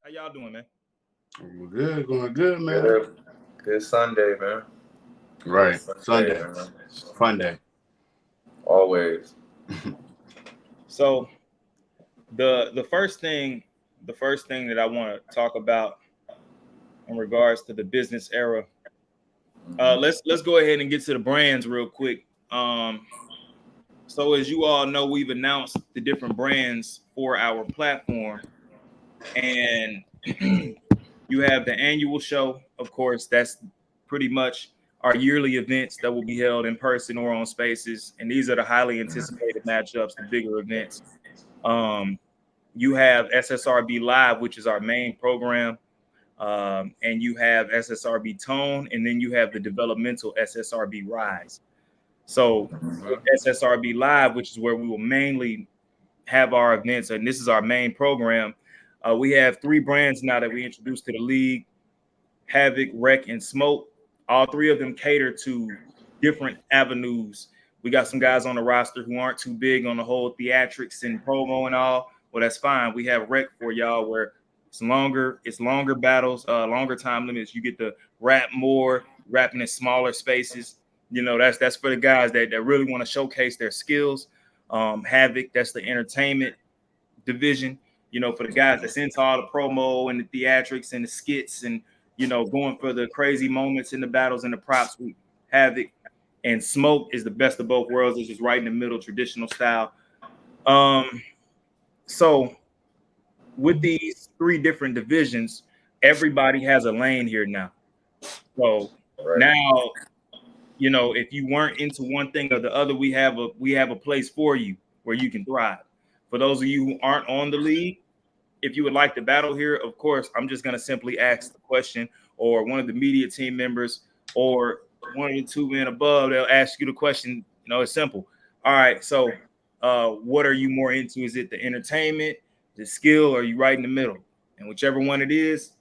How y'all doing, man? We're good, going good, man. Good Sunday, man. Right, Sunday, Sunday, man. fun day. Always. So the first thing that I want to talk about in regards to the business era. Let's go ahead and get to the brands real quick. So as you all know, we've announced the different brands for our platform, and you have the annual show, of course. That's pretty much our yearly events that will be held in person or on Spaces, and these are the highly anticipated matchups, the bigger events. Um, you have SSRB Live, which is our main program, and you have SSRB Tone, and then you have the developmental SSRB Rise. So SSRB Live, which is where we will mainly have our events, and this is our main program. We have three brands now that we introduced to the league: Havoc, Wreck, and Smoke. All three of them cater to different avenues. We got some guys on the roster who aren't too big on the whole theatrics and promo and all. Well, that's fine. We have Wreck for y'all where it's longer battles, longer time limits. You get to rap more, rapping in smaller spaces. That's for the guys that really want to showcase their skills. Havoc, that's the entertainment division, for the guys that's into all the promo and the theatrics and the skits and, going for the crazy moments in the battles and the props. We Havoc. And Smoke is the best of both worlds. It's just right in the middle, traditional style. So with these three different divisions, everybody has a lane here now. So now, if you weren't into one thing or the other, we have a place for you where you can thrive. For those of you who aren't on the league, if you would like to battle here, of course, I'm just going to simply ask the question, or one of the media team members or one of the two men above, they'll ask you the question. It's simple. All right, so what are you more into? Is it the entertainment, the skill, or are you right in the middle? And whichever one it is,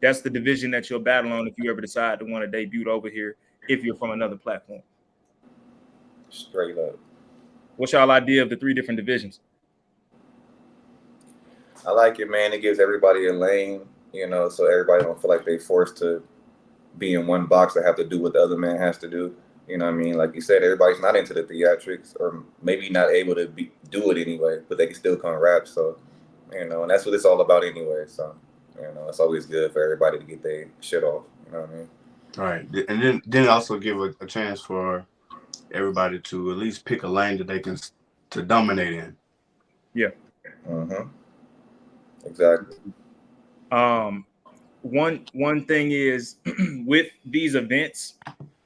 that's the division that you'll battle on if you ever decide to want to debut over here if you're from another platform. Straight up. What's y'all idea of the three different divisions? I like it, man. It gives everybody a lane, so everybody don't feel like they forced to be in one box or have to do what the other man has to do. You know what I mean? Like you said, everybody's not into the theatrics or maybe not able to do it anyway, but they can still come rap. So, and that's what it's all about anyway. So, it's always good for everybody to get their shit off. You know what I mean? All right, and then also give a chance for everybody to at least pick a lane that they can to dominate in. Yeah. Mm-hmm. Exactly. One thing is with these events,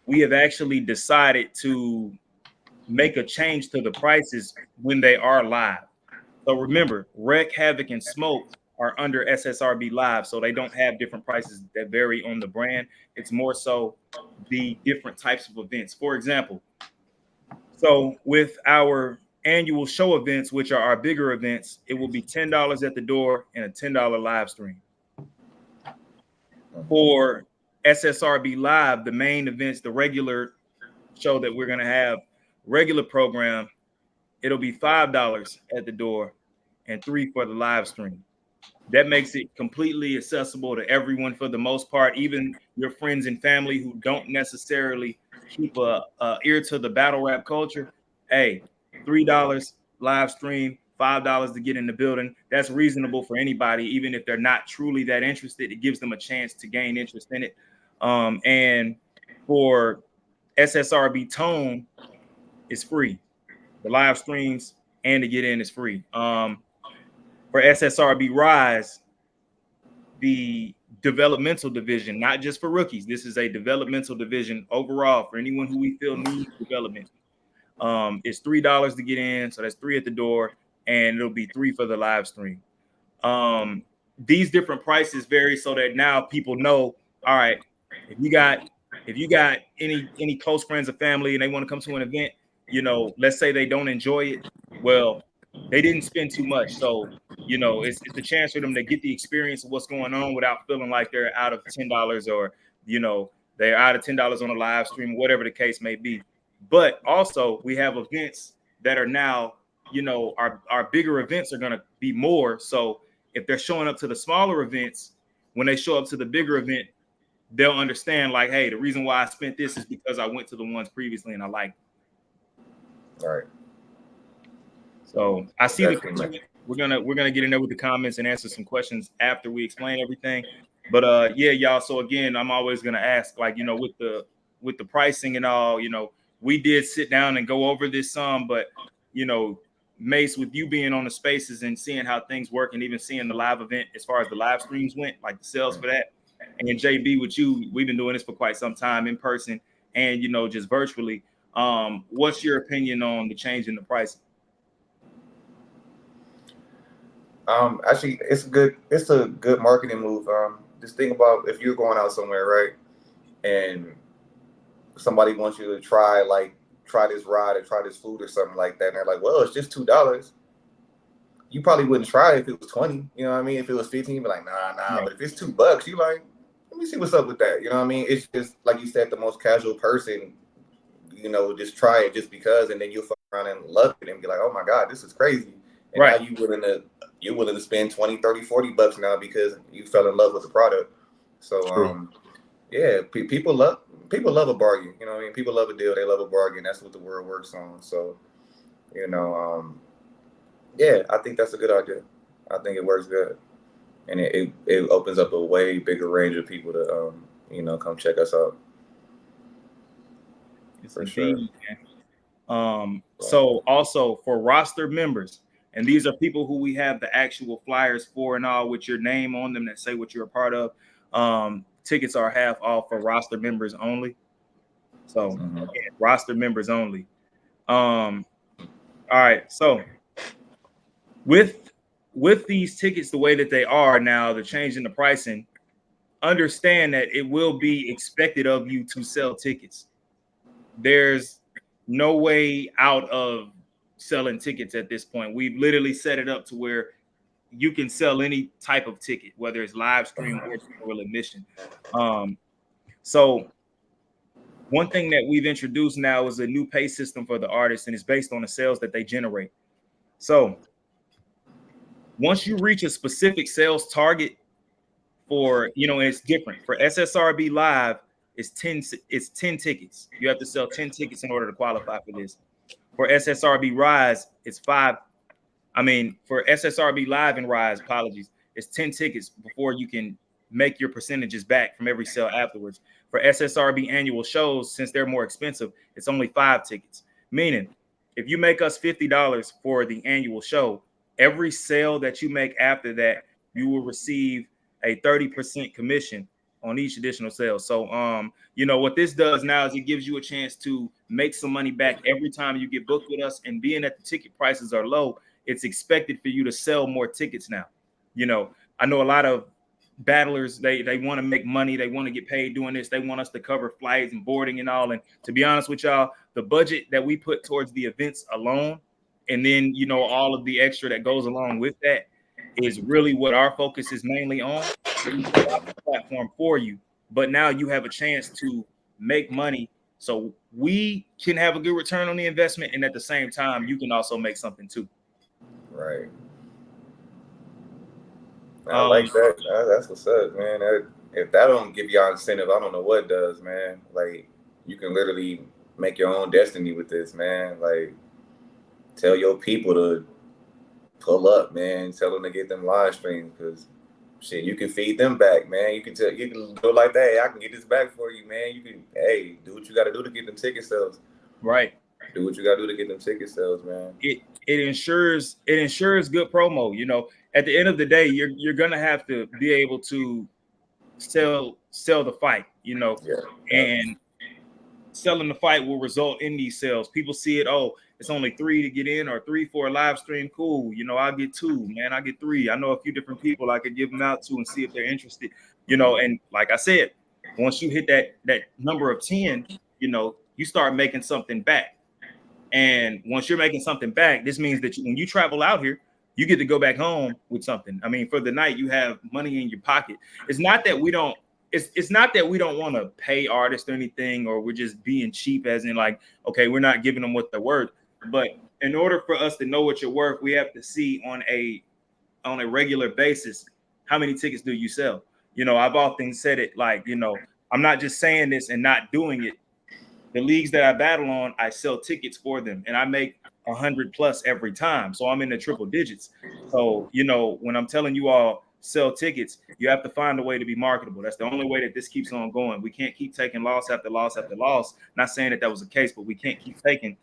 we have actually decided to make a change to the prices when they are live. So remember, Wreck, Havoc, and Smoke are under SSRB Live, so they don't have different prices that vary on the brand. It's more so the different types of events. For example, so with our annual show events, which are our bigger events, it will be $10 at the door and a $10 live stream. For SSRB Live, the main events, the regular show that we're going to have, regular program, it'll be $5 at the door and $3 for the live stream. That makes it completely accessible to everyone for the most part, even your friends and family who don't necessarily keep a ear to the battle rap culture. Hey, $3 live stream, $5 to get in the building. That's reasonable for anybody, even if they're not truly that interested. It gives them a chance to gain interest in it. And for SSRB Tone, it's free. The live streams and to get in is free. For SSRB Rise, the developmental division, not just for rookies. This is a developmental division overall for anyone who we feel needs development. It's $3 to get in, so that's $3 at the door, and it'll be $3 for the live stream. These different prices vary so that now people know, all right, if you got any close friends or family and they want to come to an event, let's say they don't enjoy it, well, they didn't spend too much. So, it's a chance for them to get the experience of what's going on without feeling like they're out of $10 or, they're out of $10 on a live stream, whatever the case may be. But also we have events that are now, our bigger events are going to be more. So if they're showing up to the smaller events, when they show up to the bigger event, they'll understand like, hey, the reason why I spent this is because I went to the ones previously and I liked it. All right. So I see the comment. We're gonna get in there with the comments and answer some questions after we explain everything. But yeah, y'all. So again, I'm always gonna ask, like, you know, with the pricing and all, you know, we did sit down and go over this some, but you know, Mase, with you being on the spaces and seeing how things work and even seeing the live event as far as the live streams went, like the sales for that, and then JB with you, we've been doing this for quite some time in person and, you know, just virtually. What's your opinion on the change in the pricing? Actually, it's a good marketing move. Just think about if you're going out somewhere, right, and somebody wants you to try this ride or try this food or something like that, and they're like, well, it's just $2. You probably wouldn't try it if it was 20. You know what I mean? If it was 15, you'd be like, nah. Right. But if it's $2, you like, let me see what's up with that. You know what I mean? It's just like you said, the most casual person, you know, just try it just because, and then you'll fuck around and love it and be like, oh my God, this is crazy. And right. Now you're willing to spend 20, 30, 40 bucks now because you fell in love with the product. So yeah, people love a bargain. You know what I mean? People love a deal, they love a bargain. That's what the world works on. So, you know, yeah, I think that's a good idea. I think it works good. And it opens up a way bigger range of people to you know, come check us out. It's for sure. So also for roster members, and these are people who we have the actual flyers for and all with your name on them that say what you're a part of. Tickets are half off for roster members only. So yeah, roster members only. All right. So with these tickets the way that they are now, the change in the pricing, understand that it will be expected of you to sell tickets. There's no way out of selling tickets at this point. We've literally set it up to where you can sell any type of ticket, whether it's live stream or general admission. So one thing that we've introduced now is a new pay system for the artists, and it's based on the sales that they generate. So once you reach a specific sales target for, you know, and it's different for SSRB Live, it's 10 tickets. You have to sell 10 tickets in order to qualify for this. For SSRB Rise, it's 5. I mean, for SSRB Live and Rise, apologies, it's 10 tickets before you can make your percentages back from every sale afterwards. For SSRB annual shows, since they're more expensive, it's only 5 tickets. Meaning, if you make us $50 for the annual show, every sale that you make after that, you will receive a 30% commission on each additional sale. So, you know, what this does now is it gives you a chance to make some money back every time you get booked with us. And being that the ticket prices are low, it's expected for you to sell more tickets now. You know, I know a lot of battlers, they want to make money. They want to get paid doing this. They want us to cover flights and boarding and all. And to be honest with y'all, the budget that we put towards the events alone, and then, you know, all of the extra that goes along with that is really what our focus is mainly on. We put out the platform for you, but now you have a chance to make money so we can have a good return on the investment, and at the same time you can also make something too. Right. I like that. That's what's up, man. If that don't give y'all incentive, I don't know what does, man. Like, you can literally make your own destiny with this, man. Like, tell your people to pull up, man. Tell them to get them live streams, because shit, you can feed them back, man. You can go like that. Hey, I can get this back for you, man. You can, hey, do what you got to do to get them ticket sales. Right. Do what you got to do to get them ticket sales, man. It ensures good promo. You know, at the end of the day, you're gonna have to be able to sell the fight. You know, and selling the fight will result in these sales. People see it. Oh, it's only 3 to get in, or 3 for a live stream. Cool. You know, I'll get 2, man. I get 3. I know a few different people I could give them out to and see if they're interested. You know, and like I said, once you hit that number of 10, you know, you start making something back. And once you're making something back, this means that when you travel out here, you get to go back home with something. I mean, for the night, you have money in your pocket. It's not that we don't want to pay artists or anything, or we're just being cheap, as in like, okay, we're not giving them what they're worth. But in order for us to know what you're worth, we have to see on a on a regular basis, how many tickets do you sell? You know, I've often said it like, you know, I'm not just saying this and not doing it. The leagues that I battle on, I sell tickets for them, and I make 100+ every time. So I'm in the triple digits. So, you know, when I'm telling you all sell tickets, you have to find a way to be marketable. That's the only way that this keeps on going. We can't keep taking loss after loss after loss. Not saying that was the case, but we can't keep taking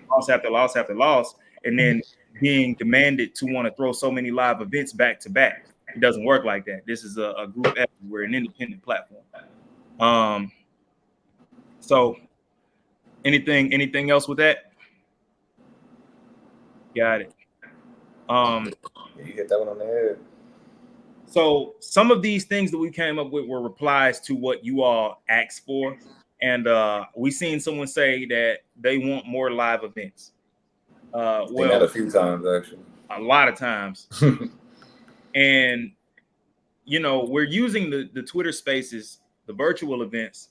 loss after loss after loss and then being demanded to want to throw so many live events back to back. It doesn't work like that. This is a group effort. We're an independent platform. So anything else with that? Got it. You hit that one on the head. So some of these things that we came up with were replies to what you all asked for. And we seen someone say that they want more live events. Well, that a few times actually. A lot of times. And you know, we're using the Twitter Spaces, the virtual events,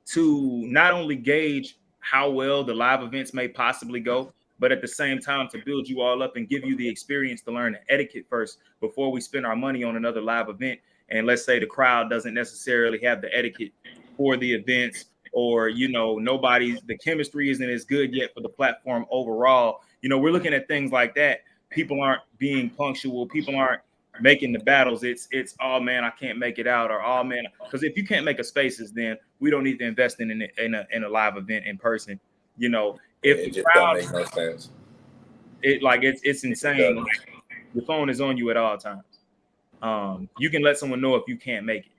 to not only gauge how well the live events may possibly go, but at the same time to build you all up and give you the experience to learn the etiquette first before we spend our money on another live event. And let's say the crowd doesn't necessarily have the etiquette for the events, or, you know, the chemistry isn't as good yet for the platform overall. You know, we're looking at things like that. People aren't being punctual. People aren't making the battles. It's oh man, I can't make it out, or oh man, because if you can't make a Spaces, then we don't need to invest in a live event in person. You know, if it the just crowd, don't make no sense. It's insane. Like, the phone is on you at all times. You can let someone know if you can't make it.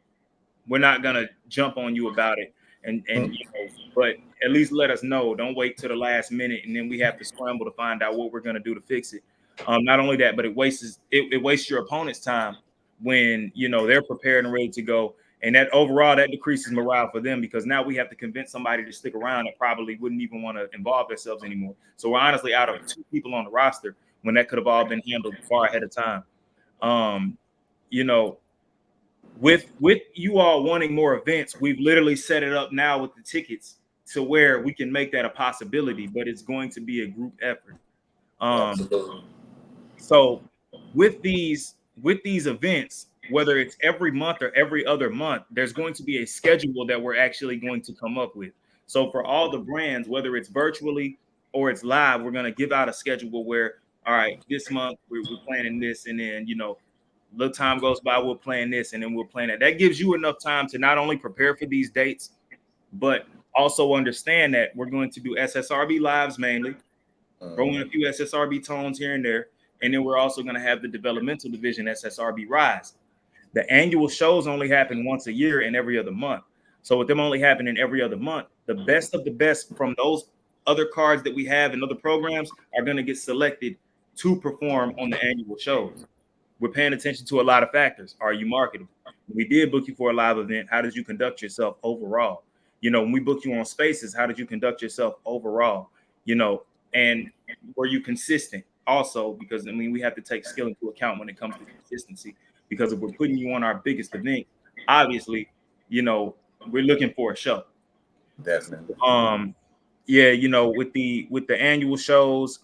We're not gonna jump on you about it, and you know, but at least let us know. Don't wait till the last minute and then we have to scramble to find out what we're gonna do to fix it. Not only that, but it wastes your opponent's time when, you know, they're prepared and ready to go. And that overall, that decreases morale for them, because now we have to convince somebody to stick around that probably wouldn't even want to involve themselves anymore. So we're honestly out of 2 people on the roster when that could have all been handled far ahead of time. You know, with you all wanting more events, we've literally set it up now with the tickets to where we can make that a possibility, but it's going to be a group effort. So with these events, whether it's every month or every other month, there's going to be a schedule that we're actually going to come up with. So for all the brands, whether it's virtually or it's live, we're going to give out a schedule where, all right, this month we're planning this, and then, you know, little time goes by, we're playing this, and then we'll plan that. That gives you enough time to not only prepare for these dates, but also understand that we're going to do SSRB lives mainly, throw in a few SSRB tones here and there, and then we're also going to have the developmental division SSRB Rise. The annual shows only happen once a year and every other month. So with them only happening every other month, the best of the best from those other cards that we have and other programs are going to get selected to perform on the annual shows. We're paying attention to a lot of factors. Are you marketable? When we did book you for a live event, how did you conduct yourself overall? You know, when we booked you on Spaces, how did you conduct yourself overall? You know, and were you consistent also? Because, I mean, we have to take skill into account when it comes to consistency, because if we're putting you on our biggest event, obviously, you know, we're looking for a show. Definitely. Yeah, you know, with the annual shows,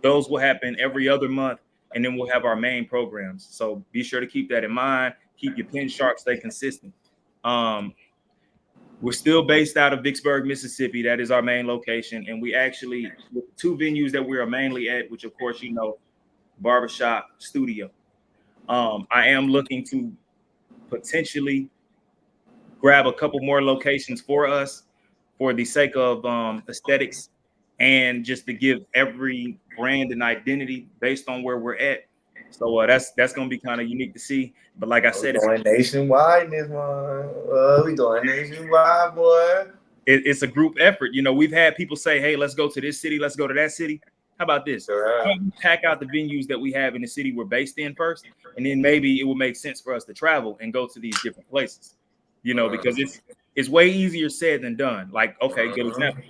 those will happen every other month, and then we'll have our main programs. So be sure to keep that in mind. Keep your pen sharp, stay consistent. We're still based out of Vicksburg, Mississippi. That is our main location. And we actually, with 2 venues that we are mainly at, which of course, you know, barbershop, studio. I am looking to potentially grab a couple more locations for us for the sake of aesthetics, and just to give every brand an identity based on where we're at. So that's going to be kind of unique to see. But like I said, it's going nationwide in this one. We going nationwide, boy. It's a group effort. You know, we've had people say, hey, let's go to this city, let's go to that city. How about this? How about we pack out the venues that we have in the city we're based in first, and then maybe it will make sense for us to travel and go to these different places. You know, because it's way easier said than done. Like, okay, good example.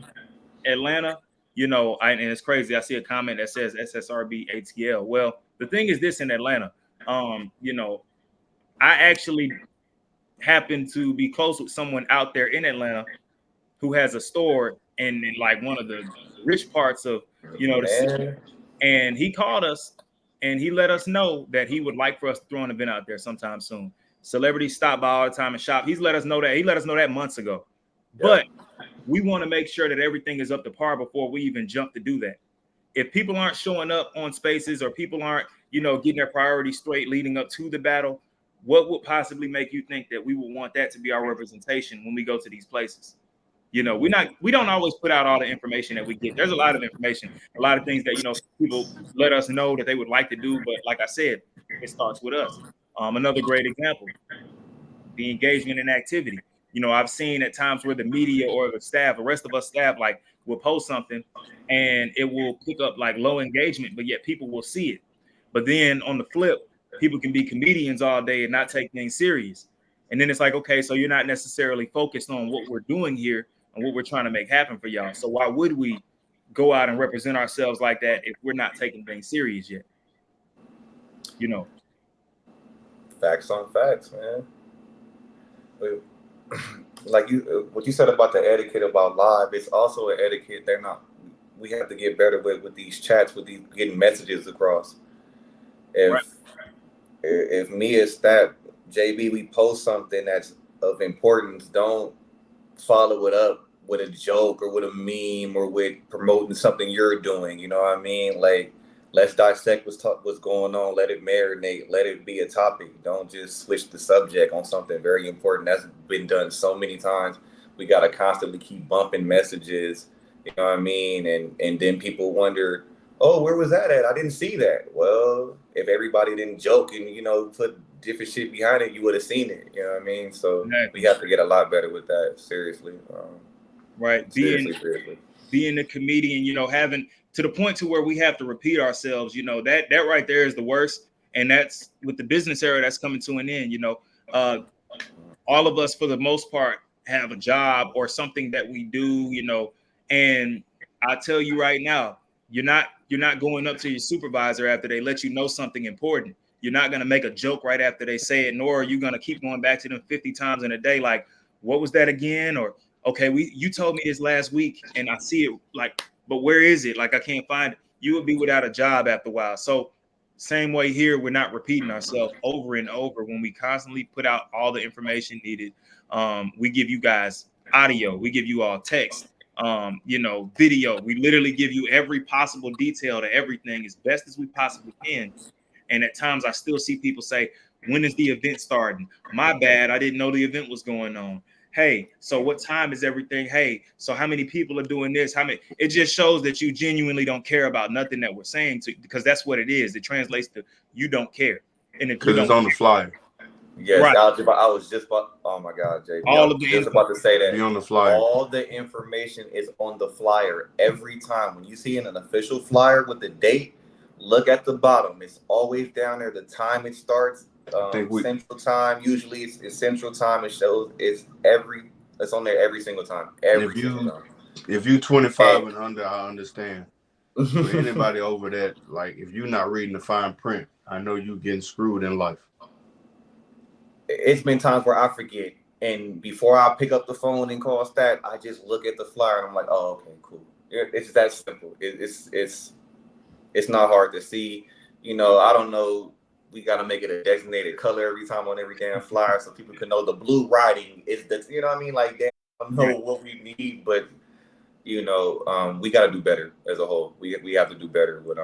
Atlanta, you know, and it's crazy. I see a comment that says SSRB ATL. Well, the thing is this in Atlanta, you know, I actually happen to be close with someone out there in Atlanta who has a store in like one of the rich parts of, you know, the city. And he called us and he let us know that he would like for us to throw an event out there sometime soon. Celebrities stop by all the time and shop. He's let us know that. He let us know that months ago. But we want to make sure that everything is up to par before we even jump to do that. If people aren't showing up on spaces, or people aren't, getting their priorities straight leading up to the battle, what would possibly make you think that we would want that to be our representation when we go to these places? We don't always put out all the information that we get. There's a lot of information, a lot of things that people let us know that they would like to do, but like I said, it starts with us. Another great example, the engagement and activity. I've seen at times where the media or the staff, the rest of us staff, like, will post something and it will pick up like low engagement, but yet people will see it. But then on the flip, people can be comedians all day and not take things serious. And then it's like, okay, so you're not necessarily focused on what we're doing here and what we're trying to make happen for y'all. So why would we go out and represent ourselves like that if we're not taking things serious yet? Facts on facts, man. Like what you said about the etiquette about live, it's also an etiquette we have to get better with these chats, with these getting messages across. If me as that JB, we post something that's of importance, don't follow it up with a joke or with a meme or with promoting something you're doing. You know what I mean? Like, let's dissect what's going on. Let it marinate. Let it be a topic. Don't just switch the subject on something very important. That's been done so many times. We got to constantly keep bumping messages. You know what I mean? And then people wonder, oh, where was that at? I didn't see that. Well, if everybody didn't joke and, put different shit behind it, you would have seen it. You know what I mean? So we have to get a lot better with that. Seriously. Right. Seriously. Being a comedian, having to the point to where we have to repeat ourselves, that right there is the worst. And that's with the business era that's coming to an end. All of us, for the most part, have a job or something that we do, and I tell you right now, you're not going up to your supervisor after they let you know something important. You're not going to make a joke right after they say it, nor are you going to keep going back to them 50 times in a day. Like, what was that again? Or, okay, you told me this last week and I see it, like, but where is it? Like, I can't find it. You would be without a job after a while. So same way here, we're not repeating ourselves over and over when we constantly put out all the information needed. We give you guys audio, we give you all text, video. We literally give you every possible detail to everything as best as we possibly can. And at times I still see people say, when is the event starting? My bad, I didn't know the event was going on. Hey, so what time is everything? Hey, so how many people are doing this? How many? It just shows that you genuinely don't care about nothing that we're saying, because that's what it is. It translates to you don't care. And if you don't, because it's on the flyer. Yes, right. I was just about. Oh my God, JB! All of the just about to say that. Be on the flyer. All the information is on the flyer every time. When you see an official flyer with the date, look at the bottom. It's always down there. The time it starts. Central time. Usually it's Central time. It shows it's on there every single time. Single time. If you 25 and under, I understand. For anybody over that, like, if you're not reading the fine print, I know you getting screwed in life. It's been times where I forget, and before I pick up the phone and call stat, I just look at the flyer and I'm like, oh, okay, cool. It's that simple. It's not hard to see. I don't know. We got to make it a designated color every time on every damn flyer so people can know the blue writing is the, you know what I mean? Like, they don't know what we need, but we got to do better as a whole. We have to do better with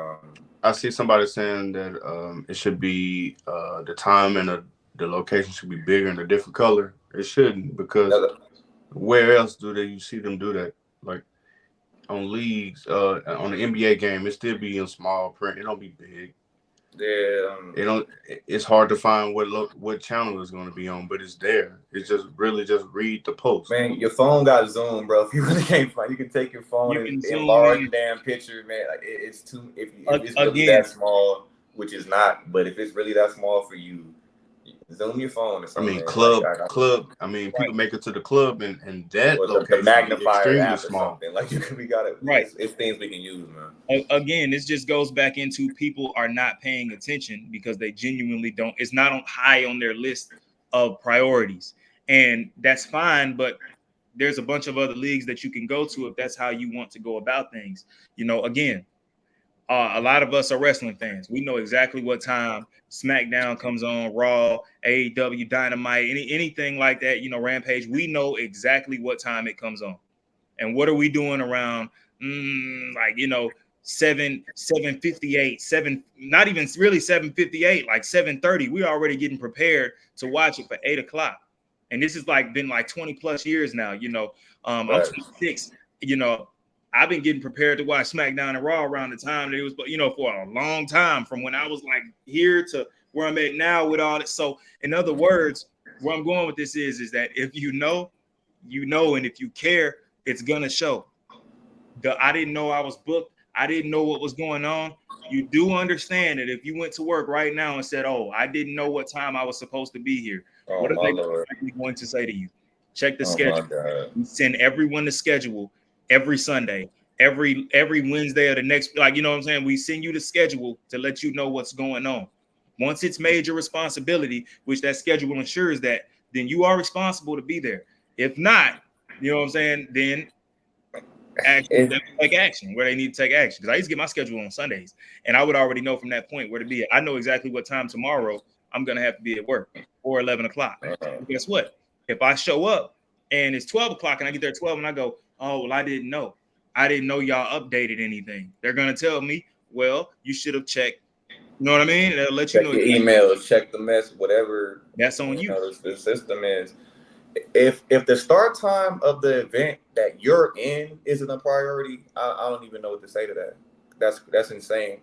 I see somebody saying that it should be the time and the location should be bigger and a different color. It shouldn't, because where else do you see them do that? Like on leagues, on the NBA game, it still be in small print. It don't be big. Yeah, it's hard to find what channel it's going to be on, but it's there. It's just really just read the post. Man, your phone got Zoom, bro. If you really can't find, you can take your phone and enlarge the damn picture, man. Like, it's too. If it's really that small, which is not, but if it's really that small for you, Zoom your phone or something. I mean, club. I mean, people make it to the club and that location the magnifier extremely app small. Or something. Like, we got it. Right. It's things we can use, man. Again, this just goes back into people are not paying attention because they genuinely don't. It's not on high on their list of priorities, and that's fine. But there's a bunch of other leagues that you can go to if that's how you want to go about things. Again, A lot of us are wrestling fans. We know exactly what time SmackDown comes on, Raw, AEW, Dynamite, anything like that, you know, Rampage. We know exactly what time it comes on. And what are we doing around like, you know, 7:58, not even really 7:58, like 7:30. We're already getting prepared to watch it for 8 o'clock. And this is like been like 20 plus years now, you know. I'm 26, you know. I've been getting prepared to watch SmackDown and Raw around the time that it was, you know, for a long time, from when I was like here to where I'm at now with all this. So, in other words, where I'm going with this is that if you know, you know, and if you care, it's gonna show. I didn't know I was booked. I didn't know what was going on. You do understand that if you went to work right now and said, "Oh, I didn't know what time I was supposed to be here," what are they likely going to say to you? Check the schedule. We send everyone the schedule every Sunday, every Wednesday of the next, like, you know what I'm saying? We send you the schedule to let you know what's going on. Once it's made your responsibility, which that schedule ensures that, then you are responsible to be there. If not, you know what I'm saying, then take action where they need to take action. Because I used to get my schedule on Sundays, and I would already know from that point where to be at. I know exactly what time tomorrow I'm gonna have to be at work, or 11 o'clock. And guess what? If I show up and it's 12 o'clock and I get there at 12 and I go, "Oh, well, I didn't know y'all updated anything," they're gonna tell me, "Well, you should have checked." You know what I mean? They'll let you know. Check your emails, check the mess, whatever. That's on you. Know, the system is. If the start time of the event that you're in isn't a priority, I don't even know what to say to that. That's insane.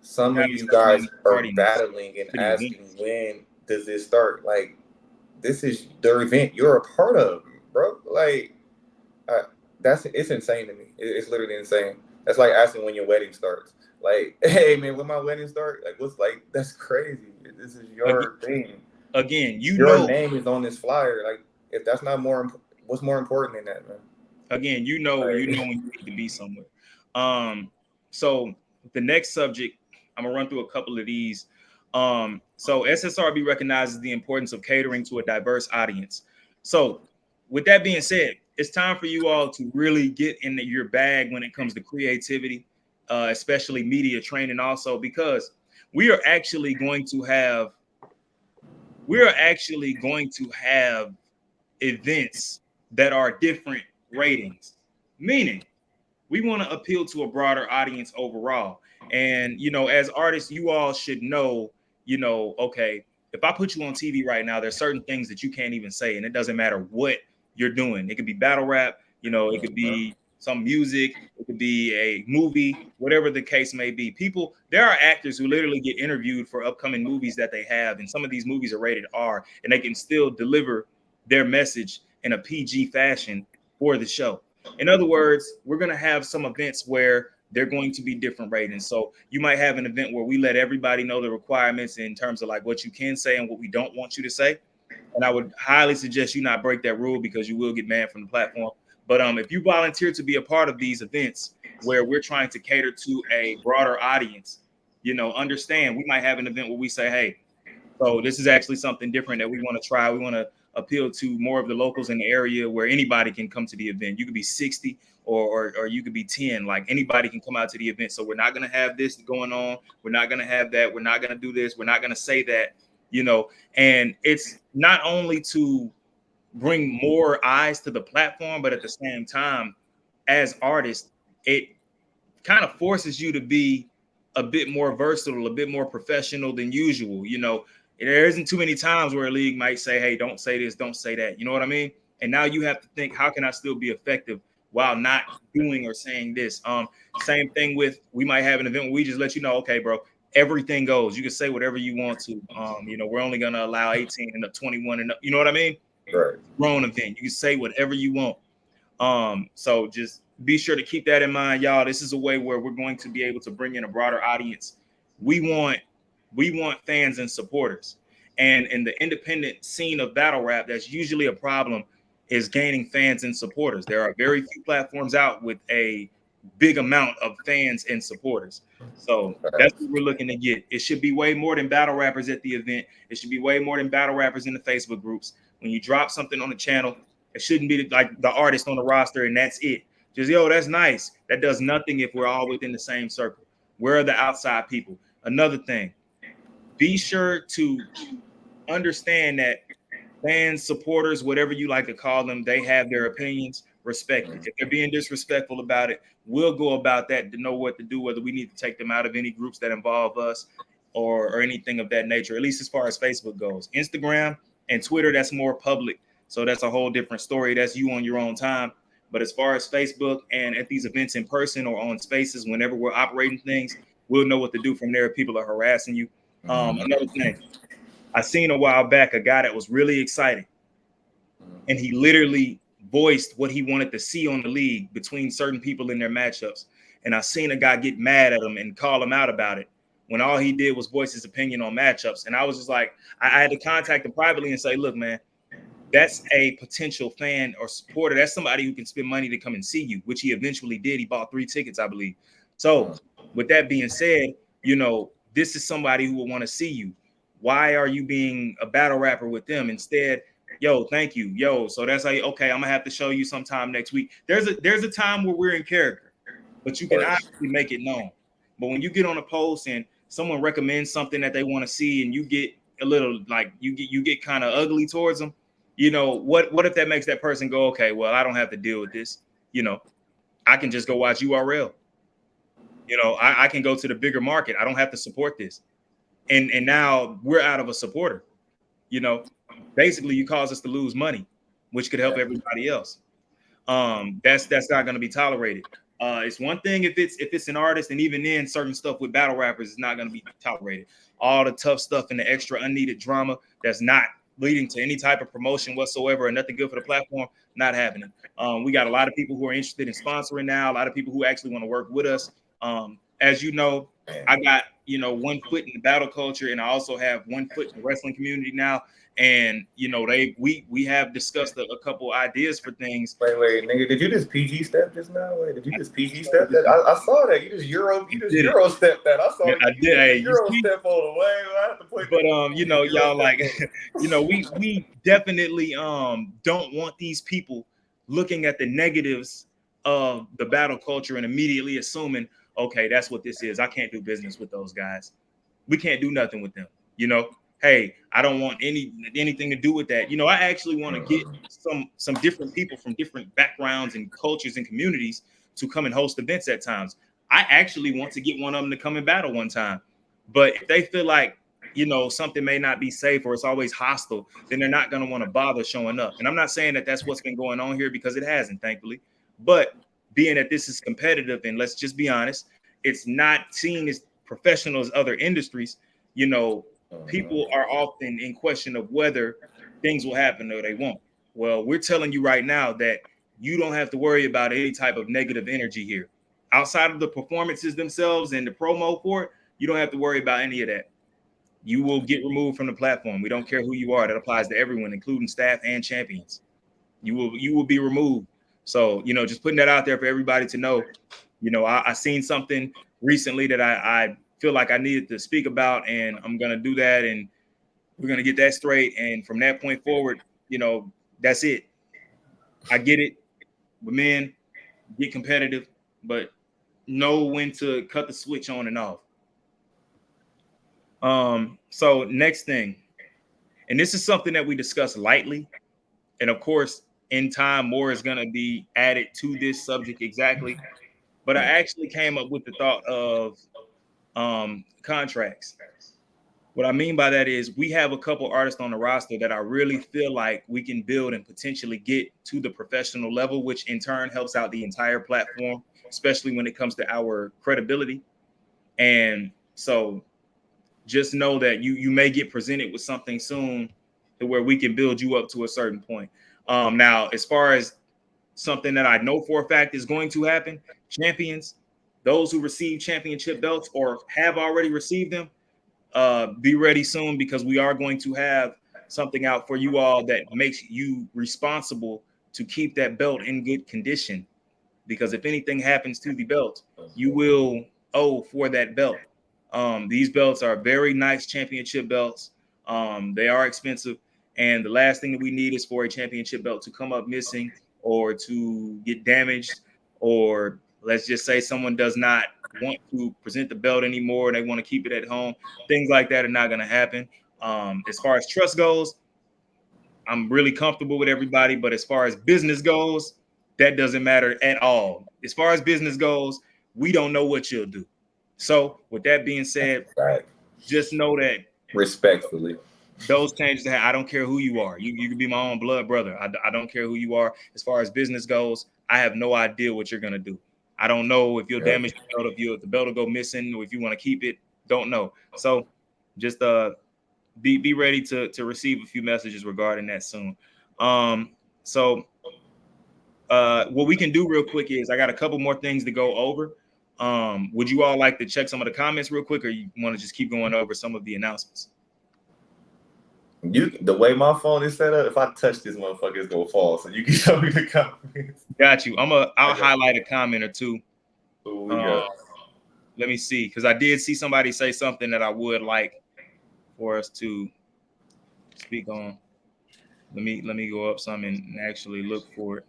Some of you guys are battling and asking, when does this start? Like, this is the event you're a part of, bro. Like, it's insane to me. It's literally insane. That's like asking when your wedding starts. Like, hey man, when my wedding start? Like, that's crazy. This is your thing. Again, your name is on this flyer. Like, if that's not what's more important than that, man? Again, you know when you need to be somewhere. So the next subject, I'm gonna run through a couple of these. So SSRB recognizes the importance of catering to a diverse audience. So with that being said, it's time for you all to really get in your bag when it comes to creativity, especially media training also, because we are actually going to have events that are different ratings, meaning we want to appeal to a broader audience overall. And, you know, as artists, you all should know, you know, okay, if I put you on TV right now, there's certain things that you can't even say, and it doesn't matter what you're doing. It could be battle rap, you know, it could be some music, it could be a movie, whatever the case may be. There are actors who literally get interviewed for upcoming movies that they have, and some of these movies are rated R, and they can still deliver their message in a PG fashion for the show. In other words, we're going to have some events where they're going to be different ratings. So you might have an event where we let everybody know the requirements in terms of like what you can say and what we don't want you to say. And I would highly suggest you not break that rule, because you will get banned from the platform. But if you volunteer to be a part of these events where we're trying to cater to a broader audience, you know, understand we might have an event where we say, hey, so this is actually something different that we want to try. We want to appeal to more of the locals in the area where anybody can come to the event. You could be 60 or you could be 10. Like, anybody can come out to the event. So we're not going to have this going on. We're not going to have that. We're not going to do this. We're not going to say that, you know. And it's not only to bring more eyes to the platform, but at the same time, as artists, it kind of forces you to be a bit more versatile, a bit more professional than usual. You know, there isn't too many times where a league might say, hey, don't say this, don't say that. You know what I mean? And now you have to think, how can I still be effective while not doing or saying this? Same thing with, we might have an event where we just let you know, okay, bro, everything goes. You can say whatever you want to. You know, we're only going to allow 18 and up, 21 and up. You know what I mean? Right. Grown event. You can say whatever you want. So just be sure to keep that in mind, y'all. This is a way where we're going to be able to bring in a broader audience. We want fans and supporters. And in the independent scene of battle rap, that's usually a problem, is gaining fans and supporters. There are very few platforms out with a big amount of fans and supporters. So that's what we're looking to get. It should be way more than battle rappers at the event. It should be way more than battle rappers in the Facebook groups. When you drop something on the channel, it shouldn't be like the artist on the roster and that's it. Just, yo, that's nice. That does nothing if we're all within the same circle. Where are the outside people? Another thing, be sure to understand that fans, supporters, whatever you like to call them, they have their opinions. Respect it. If they're being disrespectful about it, we'll go about that to know what to do, whether we need to take them out of any groups that involve us or anything of that nature, at least as far as Facebook goes. Instagram and Twitter, that's more public. So that's a whole different story. That's you on your own time. But as far as Facebook and at these events in person or on spaces, whenever we're operating things, we'll know what to do from there if people are harassing you. Another thing, I seen a while back a guy that was really excited, and he literally voiced what he wanted to see on the league between certain people in their matchups. And I seen a guy get mad at him and call him out about it when all he did was voice his opinion on matchups. And I was just like, I had to contact him privately and say, look, man, that's a potential fan or supporter. That's somebody who can spend money to come and see you, which he eventually did. He bought 3 tickets, I believe. So with that being said, you know, this is somebody who will want to see you. Why are you being a battle rapper with them instead? Yo, thank you. Yo, so that's how you, okay, I'm gonna have to show you sometime next week. There's a time where we're in character, but you can obviously make it known. But when you get on a post and someone recommends something that they want to see and you get a little like you get kind of ugly towards them, you know, what if that makes that person go, okay, well, I don't have to deal with this. You know, I can just go watch URL. You know, I can go to the bigger market. I don't have to support this. And now we're out of a supporter. You know, basically you cause us to lose money, which could help everybody else. That's not going to be tolerated. It's one thing if it's an artist, and even then certain stuff with battle rappers is not going to be tolerated. All the tough stuff and the extra unneeded drama that's not leading to any type of promotion whatsoever and nothing good for the platform, not happening. We got a lot of people who are interested in sponsoring now, a lot of people who actually want to work with us. As you know, I got, you know, 1 foot in the battle culture, and I also have 1 foot in the wrestling community now. And you know, we have discussed a couple ideas for things. Wait, nigga, did you just PG step just now? Wait, did you just PG step that? I saw that. You just Euro step that. I saw I you did. Hey, Euro step all the way. I have to put but you know, y'all like, you know, we definitely don't want these people looking at the negatives of the battle culture and immediately assuming, okay, that's what this is. I can't do business with those guys. We can't do nothing with them. You know, hey, I don't want anything to do with that. You know, I actually want to get some different people from different backgrounds and cultures and communities to come and host events at times. I actually want to get one of them to come and battle one time. But if they feel like, you know, something may not be safe or it's always hostile, then they're not going to want to bother showing up. And I'm not saying that that's what's been going on here, because it hasn't, thankfully. But being that this is competitive, and let's just be honest, it's not seen as professional as other industries. You know, people are often in question of whether things will happen or they won't. Well, we're telling you right now that you don't have to worry about any type of negative energy here. Outside of the performances themselves and the promo for it, you don't have to worry about any of that. You will get removed from the platform. We don't care who you are. That applies to everyone, including staff and champions. You will be removed. So, you know, just putting that out there for everybody to know. You know, I seen something recently that I feel like I needed to speak about, and I'm gonna do that, and we're gonna get that straight. And from that point forward, you know, that's it. I get it. But men, get competitive, but know when to cut the switch on and off. So next thing, and this is something that we discuss lightly, and of course, in time, more is going to be added to this subject exactly. But I actually came up with the thought of contracts. What I mean by that is we have a couple artists on the roster that I really feel like we can build and potentially get to the professional level, which in turn helps out the entire platform, especially when it comes to our credibility. And so just know that you may get presented with something soon to where we can build you up to a certain point. Now, as far as something that I know for a fact is going to happen, champions, those who receive championship belts or have already received them, be ready soon, because we are going to have something out for you all that makes you responsible to keep that belt in good condition. Because if anything happens to the belt, you will owe for that belt. These belts are very nice championship belts. They are expensive. And the last thing that we need is for a championship belt to come up missing or to get damaged, or let's just say someone does not want to present the belt anymore and they want to keep it at home. Things like that are not going to happen. As far as trust goes, I'm really comfortable with everybody, but as far as business goes, that doesn't matter at all. As far as business goes, we don't know what you'll do. So with that being said, Right. just know that Respectfully, those changes, I don't care who you are. You can be my own blood brother. I don't care who you are. As far as business goes, I have no idea what you're going to do. I don't know if you'll damage the belt, if the belt will go missing, or if you want to keep it. Don't know. So just be ready to receive a few messages regarding that soon. So what we can do real quick is I got a couple more things to go over. Would you all like to check some of the comments real quick, or you want to just keep going over some of the announcements? The way my phone is set up, if I touch this motherfucker, it's gonna fall. So you can show me the comments. Got you. I'll highlight a comment or two. Let me see, because I did see somebody say something that I would like for us to speak on. Let me go up some and actually look for it.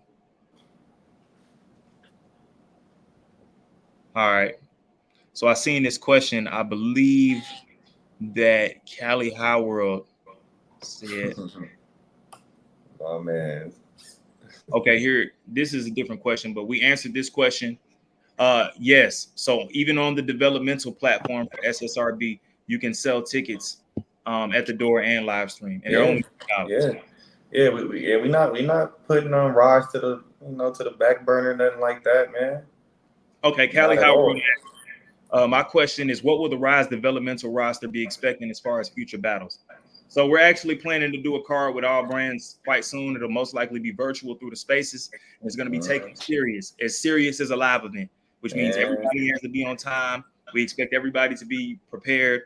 All right. So I seen this question. I believe that Callie Howard said. Oh man. Okay, here. This is a different question, but we answered this question. Yes. So even on the developmental platform for SSRB, you can sell tickets at the door and live stream, and they're only $2. We not putting on Raj to the to the back burner, nothing like that, man. Okay, Callie Howard. My question is, what will the Rise developmental roster be expecting as far as future battles? So we're actually planning to do a card with all brands quite soon. It'll most likely be virtual through the spaces. And it's going to be taken serious as a live event, which means everybody has to be on time. We expect everybody to be prepared.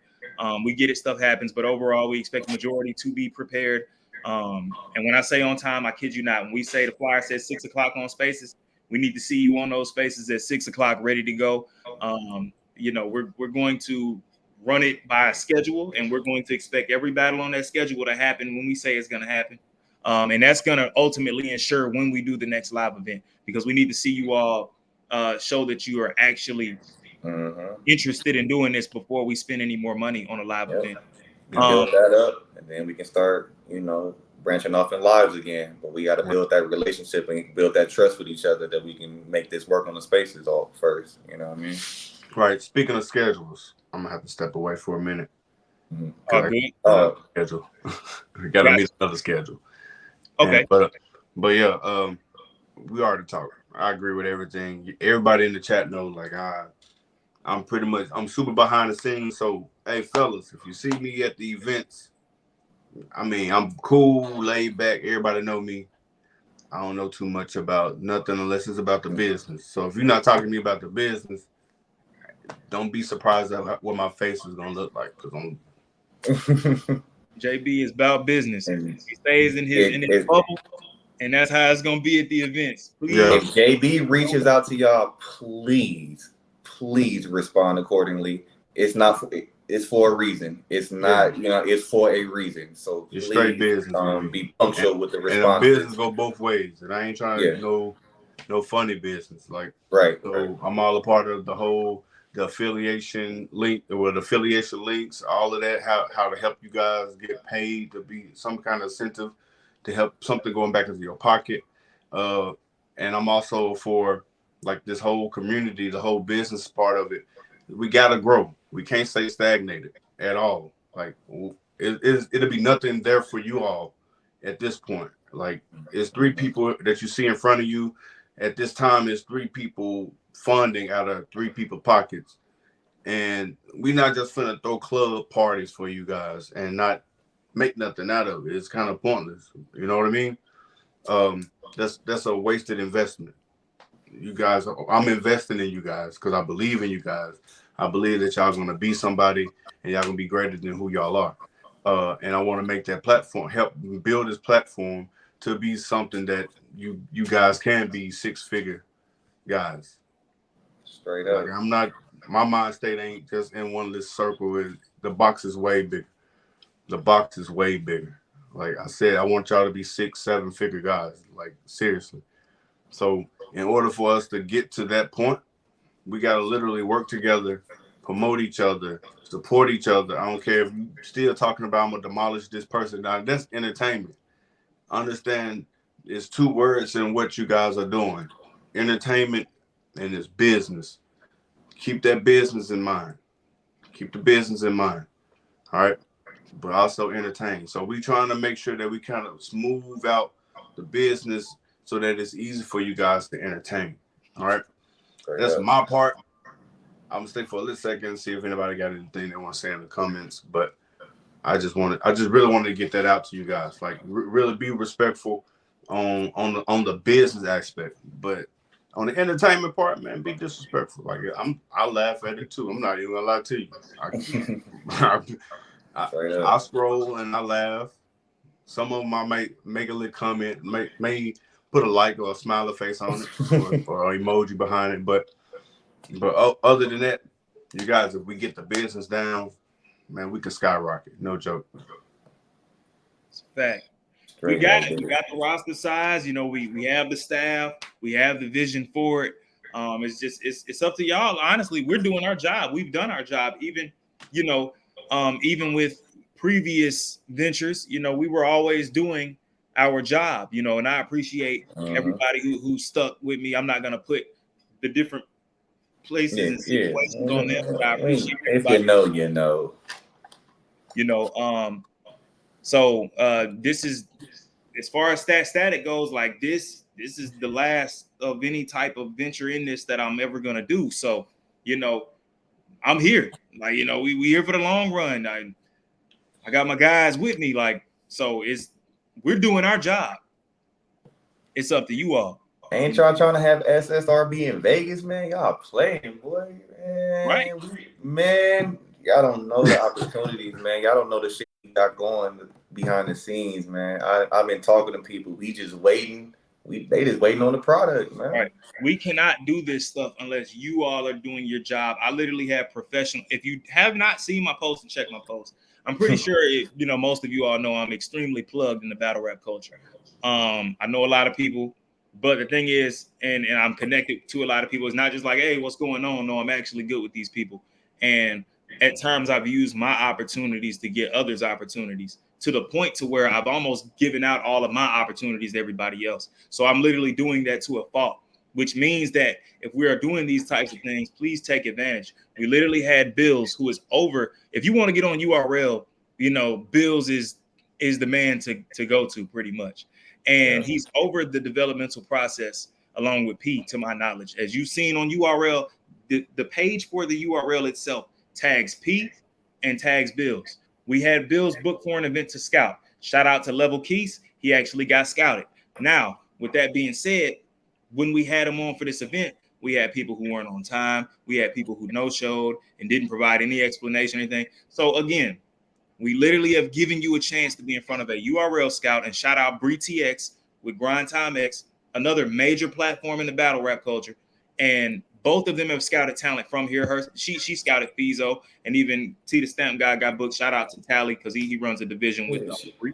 We get it, stuff happens, but overall, we expect the majority to be prepared. And when I say on time, I kid you not. When we say the flyer says 6 o'clock on spaces, we need to see you on those spaces at 6 o'clock, ready to go. We're going to run it by a schedule, and we're going to expect every battle on that schedule to happen when we say it's going to happen. And that's going to ultimately ensure when we do the next live event, because we need to see you all show that you are actually interested in doing this before we spend any more money on a live event. We build that up, and then we can start, branching off in lives again. But we got to build that relationship and build that trust with each other that we can make this work on the spaces all first. You know what I mean? Right. Speaking of schedules, I'm gonna have to step away for a minute. Schedule. We gotta meet another schedule. Okay. But yeah, we already talked. I agree with everything. Everybody in the chat knows. Like I'm super behind the scenes. So hey, fellas, if you see me at the events, I mean, I'm cool, laid back. Everybody know me. I don't know too much about nothing unless it's about the business. So if you're not talking to me about the business, don't be surprised at what my face is gonna look like, because I'm JB is about business. He stays in his bubble, and that's how it's gonna be at the events. Please. Yeah. If JB reaches out to y'all, please respond accordingly. It's for a reason. It's not, it's for a reason. So it's straight business. Be punctual with the response. And the business go both ways, and I ain't trying to no funny business. Like I'm all a part of the affiliation link, or the affiliation links, all of that, how to help you guys get paid, to be some kind of incentive to help something going back into your pocket. And I'm also for like this whole community, the whole business part of it. We gotta grow. We can't stay stagnated at all. Like it'll be nothing there for you all at this point. Like it's 3 people that you see in front of you at this time. It's 3 people funding out of 3 people pockets, and we're not just finna throw club parties for you guys and not make nothing out of it. It's kind of pointless. You know what I mean? That's a wasted investment. You guys, I'm investing in you guys because I believe in you guys. I believe that y'all gonna be somebody, and y'all gonna be greater than who y'all are. And I want to make that platform, help build this platform to be something that you guys can be 6-figure guys. Straight up. Like, I'm not. My mind state ain't just in one little circle. The box is way bigger. The box is way bigger. Like I said, I want y'all to be 6-7 figure guys. Like seriously. So in order for us to get to that point, We got to literally work together, promote each other, support each other. I don't care if you still talking about I'm gonna demolish this person. Now that's entertainment. Understand, it's two words in what you guys are doing: entertainment and it's business. Keep that business in mind. Keep the business in mind. All right, but also entertain. So we trying to make sure that we kind of smooth out the business so that it's easy for you guys to entertain. All right, that's my part. I'm gonna stay for a little second and see if anybody got anything they want to say in the comments. But I just really wanted to get that out to you guys. Like, really be respectful on the business aspect, but on the entertainment part, man, be disrespectful. Like, I laugh at it too. I'm not even gonna lie to you. I scroll and I laugh. Some of them I might make a little comment, may put a like or a smiley face on it, or an emoji behind it. But other than that, you guys, if we get the business down, man, we can skyrocket. No joke. It's a fact. We got it. We got the roster size. You know, we have the staff. We have the vision for it. It's up to y'all. Honestly, we're doing our job. We've done our job. Even, you know, even with previous ventures, you know, we were always doing our job. You know, and I appreciate everybody who stuck with me. I'm not gonna put the different places and situations on there, but I appreciate everybody. If you know, you know. You know, so this is, as far as static goes, like this is the last of any type of venture in this that I'm ever gonna do. So, you know, I'm here. Like, you know, we here for the long run. I got my guys with me. Like, so we're doing our job. It's up to you all. Ain't y'all trying to have SSRB in Vegas, man? Y'all playing, boy. Man, right? Man, y'all don't know the opportunities, man. Y'all don't know the shit we got going behind the scenes, man. I've been talking to people. We just waiting. They just waiting on the product, man. Right. We cannot do this stuff unless you all are doing your job. I literally have professional. If you have not seen my post and check my post, I'm pretty sure you know, most of you all know I'm extremely plugged in the battle rap culture. I know a lot of people, but the thing is, and I'm connected to a lot of people. It's not just like, hey, what's going on? No, I'm actually good with these people. And at times I've used my opportunities to get others opportunities, to the point to where I've almost given out all of my opportunities to everybody else. So I'm literally doing that to a fault, which means that if we are doing these types of things, please take advantage. We literally had Bills, who is over. If you want to get on URL, you know, Bills is the man to go to pretty much. And he's over the developmental process along with P, to my knowledge. As you've seen on URL, the page for the URL itself tags P and tags Bills. We had Bills booked for an event to scout. Shout out to Level Keys. He actually got scouted. Now, with that being said, when we had him on for this event, we had people who weren't on time. We had people who no-showed and didn't provide any explanation or anything. So again, we literally have given you a chance to be in front of a URL scout. And shout out Bree TX with Grind Time X, another major platform in the battle rap culture. And both of them have scouted talent from here. She scouted Fizo, and even T the Stamp guy got booked. Shout out to Tally, because he runs a division with Bree.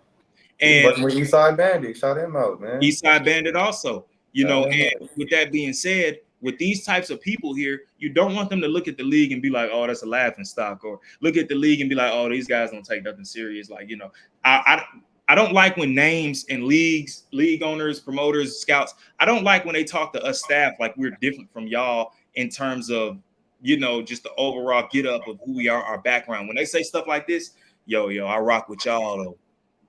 And with Eastside Bandit, shout him out, man. Eastside Bandit also, you know. And with that being said, with these types of people here, you don't want them to look at the league and be like, oh, that's a laughing stock, or look at the league and be like, oh, these guys don't take nothing serious. Like, you know, I don't like when names and league owners, promoters, scouts, I don't like when they talk to us staff like we're different from y'all in terms of, you know, just the overall get up of who we are, our background. When they say stuff like this, yo, I rock with y'all though.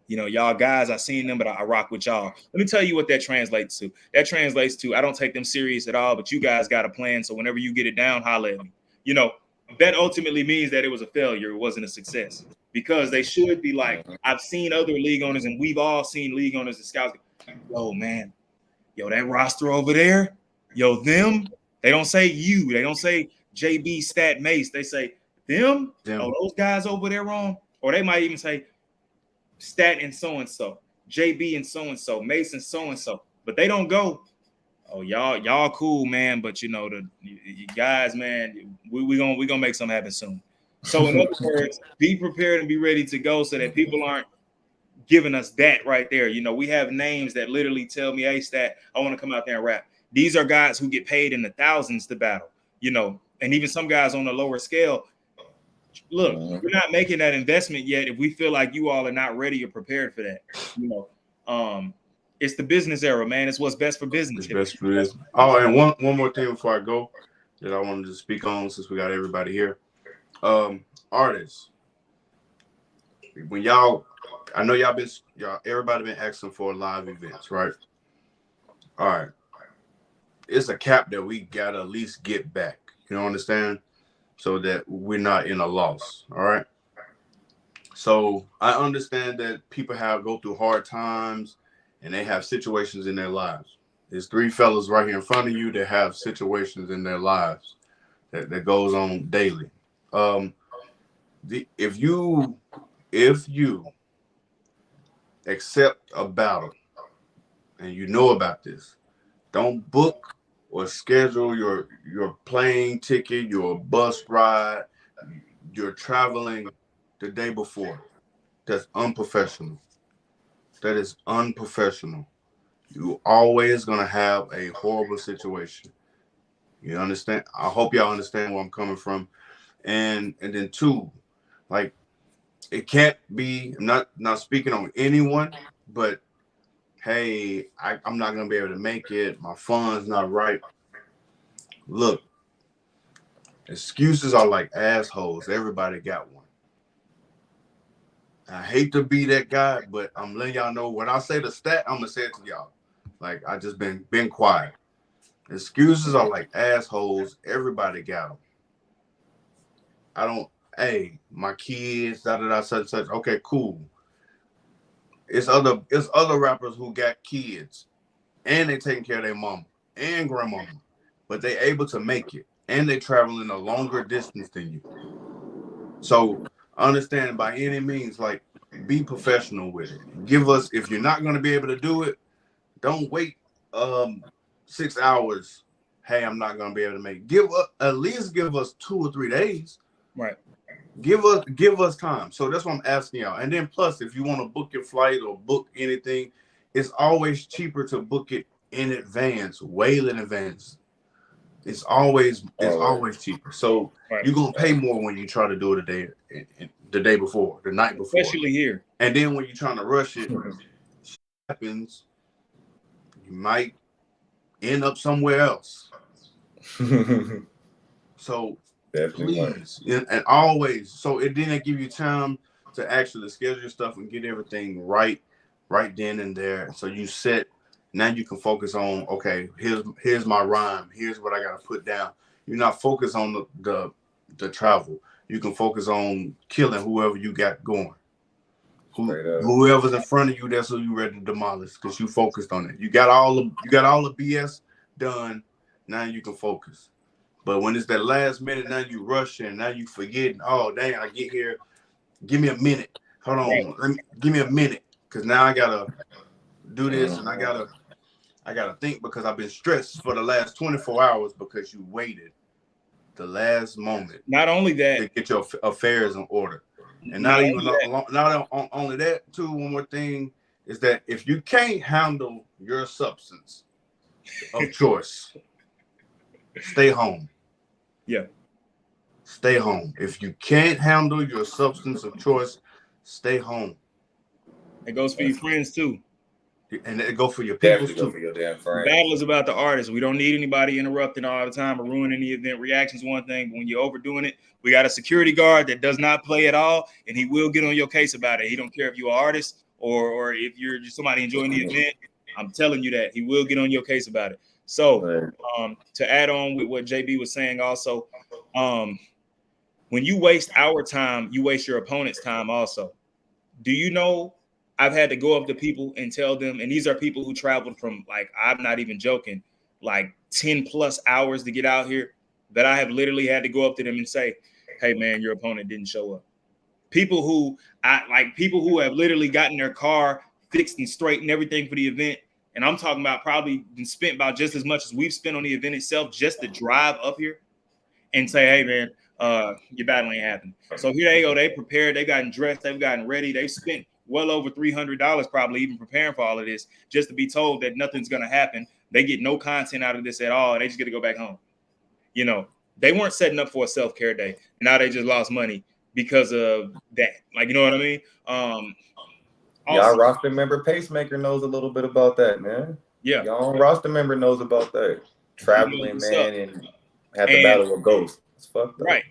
You know, y'all guys, I seen them, but I rock with y'all. Let me tell you what that translates to. That translates to, I don't take them serious at all, but you guys got a plan. So whenever you get it down, holla at me. You know, that ultimately means that it was a failure. It wasn't a success, because they should be like, I've seen other league owners, and we've all seen league owners and scouts. Yo, man, yo, that roster over there, yo, them, they don't say you. They don't say JB, Stat, Mase. They say them. Oh, those guys over there wrong. Or they might even say Stat and so-and-so, JB and so-and-so, Mason so-and-so. But they don't go, oh, y'all cool, man. But, you know, you guys, man, we gonna make something happen soon. So in other words, be prepared and be ready to go, so that people aren't giving us that right there. You know, we have names that literally tell me, hey, Stat, I want to come out there and rap. These are guys who get paid in the thousands to battle. you know, and even some guys on a lower scale. Look, we're not making that investment yet if we feel like you all are not ready or prepared for that. You know, it's the business era, man. It's what's best for business. It's best for business. Oh, and one more thing before I go that I wanted to speak on since we got everybody here. Artists, when y'all, I know everybody been asking for live events, right? All right, it's a cap that we gotta at least get back. You know, understand? So that we're not in a loss. All right. So I understand that people go through hard times and they have situations in their lives. There's 3 fellas right here in front of you that have situations in their lives that goes on daily. If you accept a battle and you know about this, don't book or schedule your plane ticket, your bus ride, your traveling the day before. That's unprofessional. That is unprofessional. You always gonna have a horrible situation. You understand? I hope y'all understand where I'm coming from. And then 2, like, it can't be. I'm not speaking on anyone, but hey, I'm not gonna be able to make it. My funds not right. Look, excuses are like assholes. Everybody got one. I hate to be that guy, but I'm letting y'all know when I say the stat, I'm gonna say it to y'all. Like, I just been quiet. Excuses are like assholes. Everybody got them. I don't. Hey, my kids, such. Okay, cool. It's other rappers who got kids, and they taking care of their mama and grandmama, but they able to make it, and they traveling a longer distance than you. So understand by any means, like, be professional with it. Give us, if you're not going to be able to do it, don't wait 6 hours. Hey, I'm not going to be able to make it. At least give us 2 or 3 days. Right. Give us time. So that's what I'm asking y'all. And then plus, if you want to book your flight or book anything, it's always cheaper to book it in advance, way in advance. It's always cheaper. So you're gonna pay more when you try to do it the day before, the night before, especially here. And then when you're trying to rush it, happens, you might end up somewhere else. So please, and always, so it didn't give you time to actually schedule your stuff and get everything right then and there. So you set. Now you can focus on, okay, here's my rhyme. Here's what I got to put down. You're not focused on the travel. You can focus on killing whoever you got going. Whoever's in front of you, that's who you ready to demolish because you focused on it. You got all the BS done. Now you can focus. But when it's that last minute, now you rushing. Now you forgetting. Oh, dang, I get here. Give me a minute. Hold on. Give me a minute because now I got to do this and I gotta think because I've been stressed for the last 24 hours because you waited the last moment. Not only that, to get your affairs in order, and not only that too. One more thing is that if you can't handle your substance of choice, stay home. Yeah, stay home. If you can't handle your substance of choice, stay home. It goes for your friends too. And it go for your people too. For your damn friends. The battle is about the artist. We don't need anybody interrupting all the time or ruining the event. Reaction's one thing, but when you're overdoing it, we got a security guard that does not play at all, and he will get on your case about it. He don't care if you're an artist or if you're just somebody enjoying the event. I'm telling you that he will get on your case about it. So to add on with what JB was saying also, when you waste our time, you waste your opponent's time also. Do you know I've had to go up to people and tell them, and these are people who traveled from, like, I'm not even joking, like 10 plus hours to get out here, that I have literally had to go up to them and say, hey man, your opponent didn't show up. People who have literally gotten their car fixed and straight and everything for the event. And I'm talking about probably been spent about just as much as we've spent on the event itself just to drive up here and say, hey man, your battle ain't happening. So here they go. They prepared. They've gotten dressed. They've gotten ready. They've spent well over $300 probably even preparing for all of this just to be told that nothing's going to happen. They get no content out of this at all. They just get to go back home. You know, they weren't setting up for a self-care day. Now they just lost money because of that. Like, you know what I mean? Also, y'all roster member Pacemaker knows a little bit about that, man. Yeah. Y'all roster member knows about that. Traveling, man, and had the battle with Ghost. It's fucked up. Right.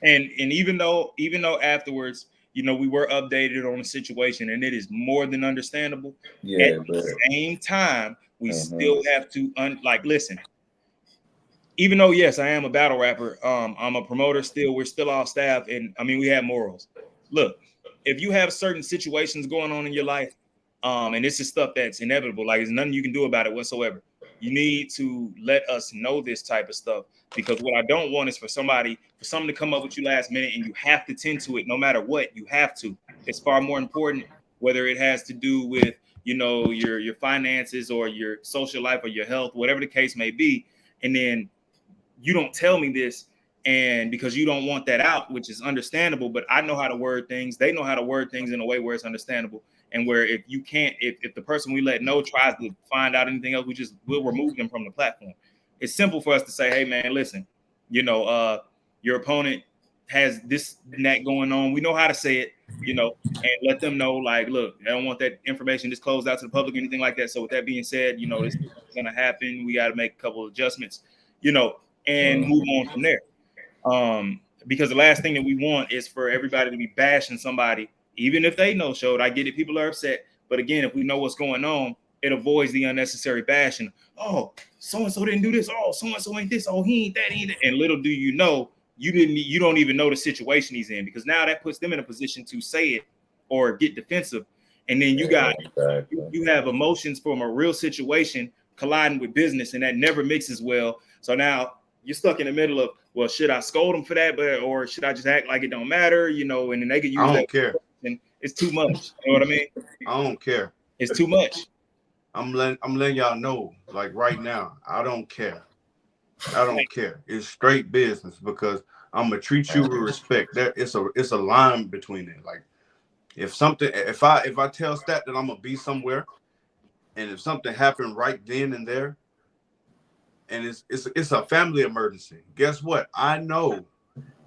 And even though afterwards, you know, we were updated on the situation, and it is more than understandable. Yeah, at the same time, we still have to listen. Even though, yes, I am a battle rapper, I'm a promoter still. We're still all staff, and I mean, we have morals. Look, if you have certain situations going on in your life, and this is stuff that's inevitable, like there's nothing you can do about it whatsoever. You need to let us know this type of stuff, because what I don't want is for something to come up with you last minute and you have to tend to it no matter what. You have to. It's far more important, whether it has to do with, you know, your finances or your social life or your health, whatever the case may be. And then you don't tell me this, and because you don't want that out, which is understandable, but I know how to word things. They know how to word things in a way where it's understandable, and where if the person we let know tries to find out anything else, we'll remove them from the platform. It's simple for us to say, hey man, listen, you know, your opponent has this and that going on. We know how to say it, you know, and let them know, like, look, I don't want that information disclosed out to the public or anything like that. So with that being said, you know, this is gonna happen. We got to make a couple of adjustments, you know, and move on from there. Because the last thing that we want is for everybody to be bashing somebody, even if they no showed. I get it, people are upset, but again, if we know what's going on, it avoids the unnecessary bashing. Oh, so and so didn't do this. Oh, so and so ain't this. Oh, he ain't that either. And little do you know, you don't even know the situation he's in, because now that puts them in a position to say it or get defensive, and then you have emotions from a real situation colliding with business, and that never mixes well. So now you're stuck in the middle of, well, should I scold them for that, or should I just act like it don't matter, you know? And then they could use that. I don't care. And it's too much. You know what I mean? I don't care. It's too much. I'm letting y'all know, like right now, I don't care. I don't care. It's straight business, because I'm gonna treat you with respect. It's a line between it. Like if I tell Stat that I'm gonna be somewhere, and if something happened right then and there, and it's a family emergency, guess what? I know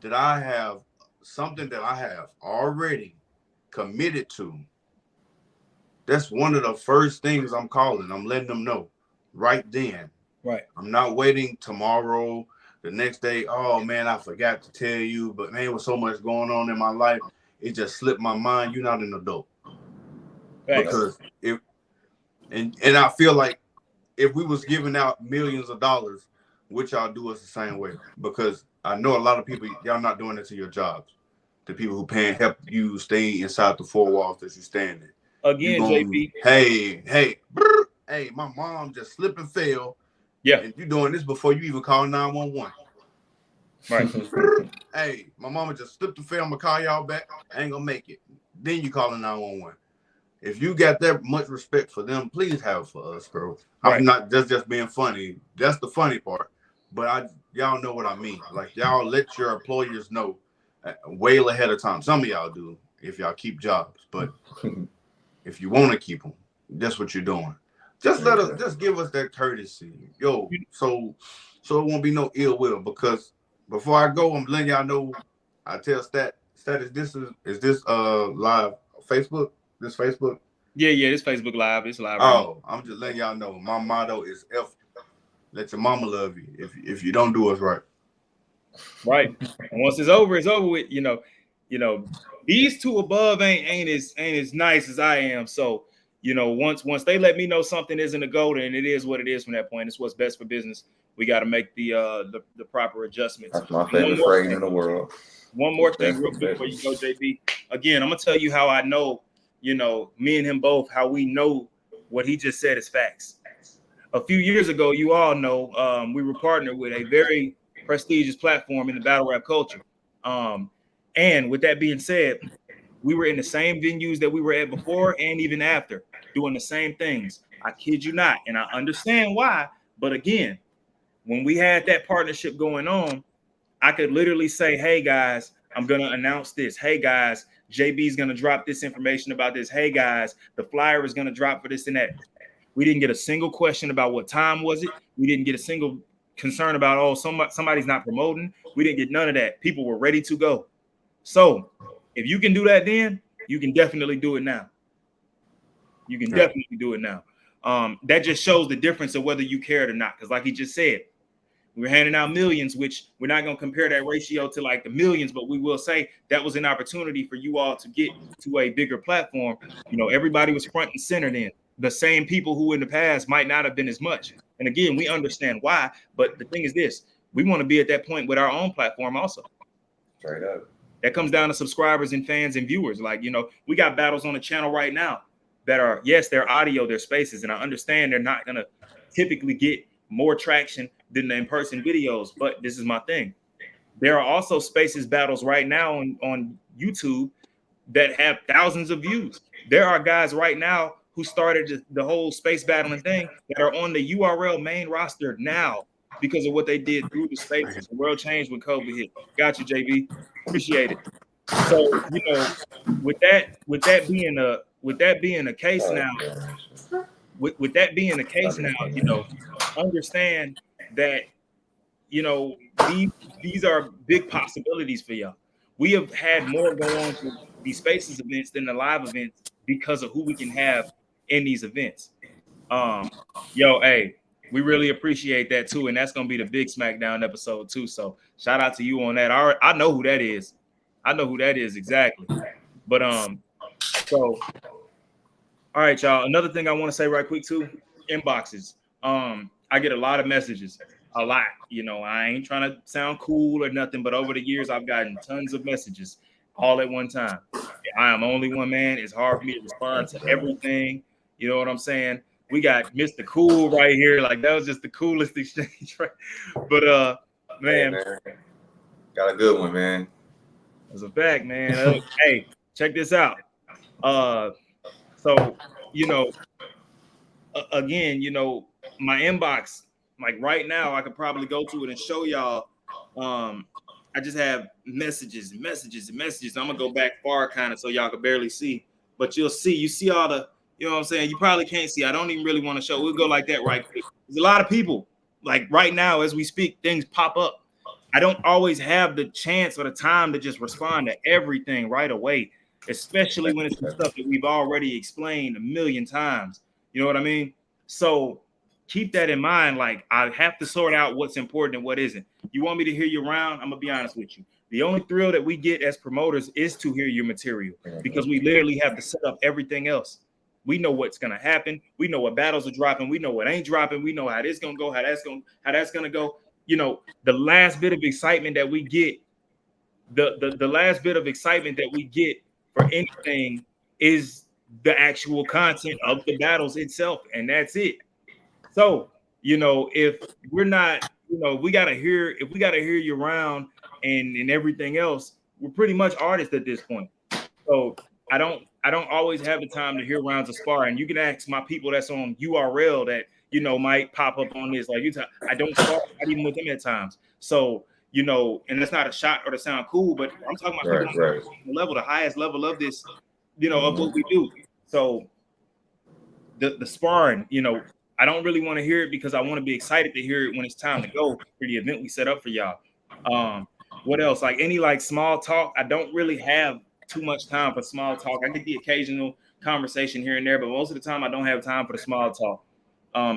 that I have something that I have already committed to. That's one of the first things I'm calling. I'm letting them know right then. Right. I'm not waiting tomorrow, the next day. Oh man, I forgot to tell you, but man, with so much going on in my life, it just slipped my mind. You're not an adult. Thanks. Because and I feel like if we was giving out millions of dollars, would y'all do us the same way? Because I know a lot of people, y'all not doing it to your jobs. The people who help you stay inside the four walls that you stand in. Again, JP. Hey, my mom just slipped and fell. Yeah. And you doing this before you even call 911. Right. Hey, my mama just slipped and fell. I'm gonna call y'all back. I ain't gonna make it. Then you calling 911. If you got that much respect for them, please have it for us, bro. Right. I'm not just being funny. That's the funny part. But y'all know what I mean. Like, y'all let your employers know way ahead of time. Some of y'all do if y'all keep jobs. But if you want to keep them, that's what you're doing. Just just give us that courtesy. Yo, so it won't be no ill will. Because before I go, I'm letting y'all know, I tell Stat, is this live Facebook? This Facebook? Yeah, this Facebook Live. It's live. Oh, I'm just letting y'all know. My motto is let your mama love you if you don't do us right. Right. And once it's over with. You know, these two above ain't as nice as I am. So, you know, once they let me know something isn't a go, and it is what it is from that point. It's what's best for business. We got to make the proper adjustments. That's my favorite phrase in the world. One more thing, real quick, before you go, JB. Again, I'm gonna tell you how I know. You know, me and him both, how we know what he just said is facts. A few years ago, you all know, we were partnered with a very prestigious platform in the battle rap culture. And with that being said, we were in the same venues that we were at before and even after, doing the same things. I kid you not. And I understand why. But again, when we had that partnership going on, I could literally say, hey, guys, I'm going to announce this. Hey, guys, JB's going to drop this information about this. Hey, guys, the flyer is going to drop for this and that. We didn't get a single question about what time was it. We didn't get a single concerned about, oh, somebody's not promoting. We didn't get none of that. People were ready to go. So if you can do that then, you can definitely do it now. You can definitely do it now. That just shows the difference of whether you care it or not. Because like he just said, we're handing out millions, which we're not going to compare that ratio to like the millions, but we will say that was an opportunity for you all to get to a bigger platform. You know, everybody was front and center then. The same people who in the past might not have been as much. And again, we understand why. But the thing is this, we want to be at that point with our own platform also. Straight up. That comes down to subscribers and fans and viewers. Like, you know, we got battles on the channel right now that are, yes, they're audio, they're spaces. And I understand they're not going to typically get more traction than the in-person videos. But this is my thing. There are also spaces battles right now on YouTube that have thousands of views. There are guys right now who started the whole space battling thing that are on the URL main roster now because of what they did through the spaces. The world changed when COVID hit. Got you, JB. Appreciate it. So, you know, with that being a case now, with that being the case now, you know, understand that, you know, these are big possibilities for y'all. We have had more go on to these spaces events than the live events because of who we can have in these events. Yo, hey, we really appreciate that too, and that's gonna be the big SmackDown episode too. So shout out to you on that. I know who that is. I know who that is exactly. But so all right, y'all. Another thing I want to say right quick too, inboxes. I get a lot of messages, a lot. You know, I ain't trying to sound cool or nothing, but over the years I've gotten tons of messages all at one time. I am only one man. It's hard for me to respond to everything. You know what I'm saying? We got Mr. Cool right here. Like that was just the coolest exchange, right? But man, hey, man, got a good one, man. That's a fact, man. Hey, check this out. So you know, again, you know, my inbox, like right now, I could probably go to it and show y'all. I just have messages. I'm gonna go back far kind of so y'all can barely see, but you see all the, you know what I'm saying? You probably can't see. I don't even really want to show. We'll go like that right quick. There's a lot of people, like right now, as we speak, things pop up. I don't always have the chance or the time to just respond to everything right away, especially when it's some stuff that we've already explained a million times. You know what I mean? So keep that in mind. Like, I have to sort out what's important and what isn't. You want me to hear you around? I'm gonna be honest with you. The only thrill that we get as promoters is to hear your material because we literally have to set up everything else. We know what's gonna happen. We know what battles are dropping. We know what ain't dropping. We know how this gonna go, how that's gonna go. You know, the last bit of excitement that we get, the last bit of excitement that we get for anything is the actual content of the battles itself, and that's it. So, you know, if we're not, you know, if we gotta hear you around and everything else, we're pretty much artists at this point. So I don't always have the time to hear rounds of sparring. You can ask my people that's on URL that, you know, might pop up on this. Like I don't spar, not even with them at times. So, you know, and that's not a shot or to sound cool, but I'm talking about Right. the highest level of this, you know, of what we do. So the sparring, you know, I don't really want to hear it because I want to be excited to hear it when it's time to go for the event we set up for y'all. What else? Like any like small talk, I don't really have too much time for small talk. I get the occasional conversation here and there, but most of the time I don't have time for the small talk.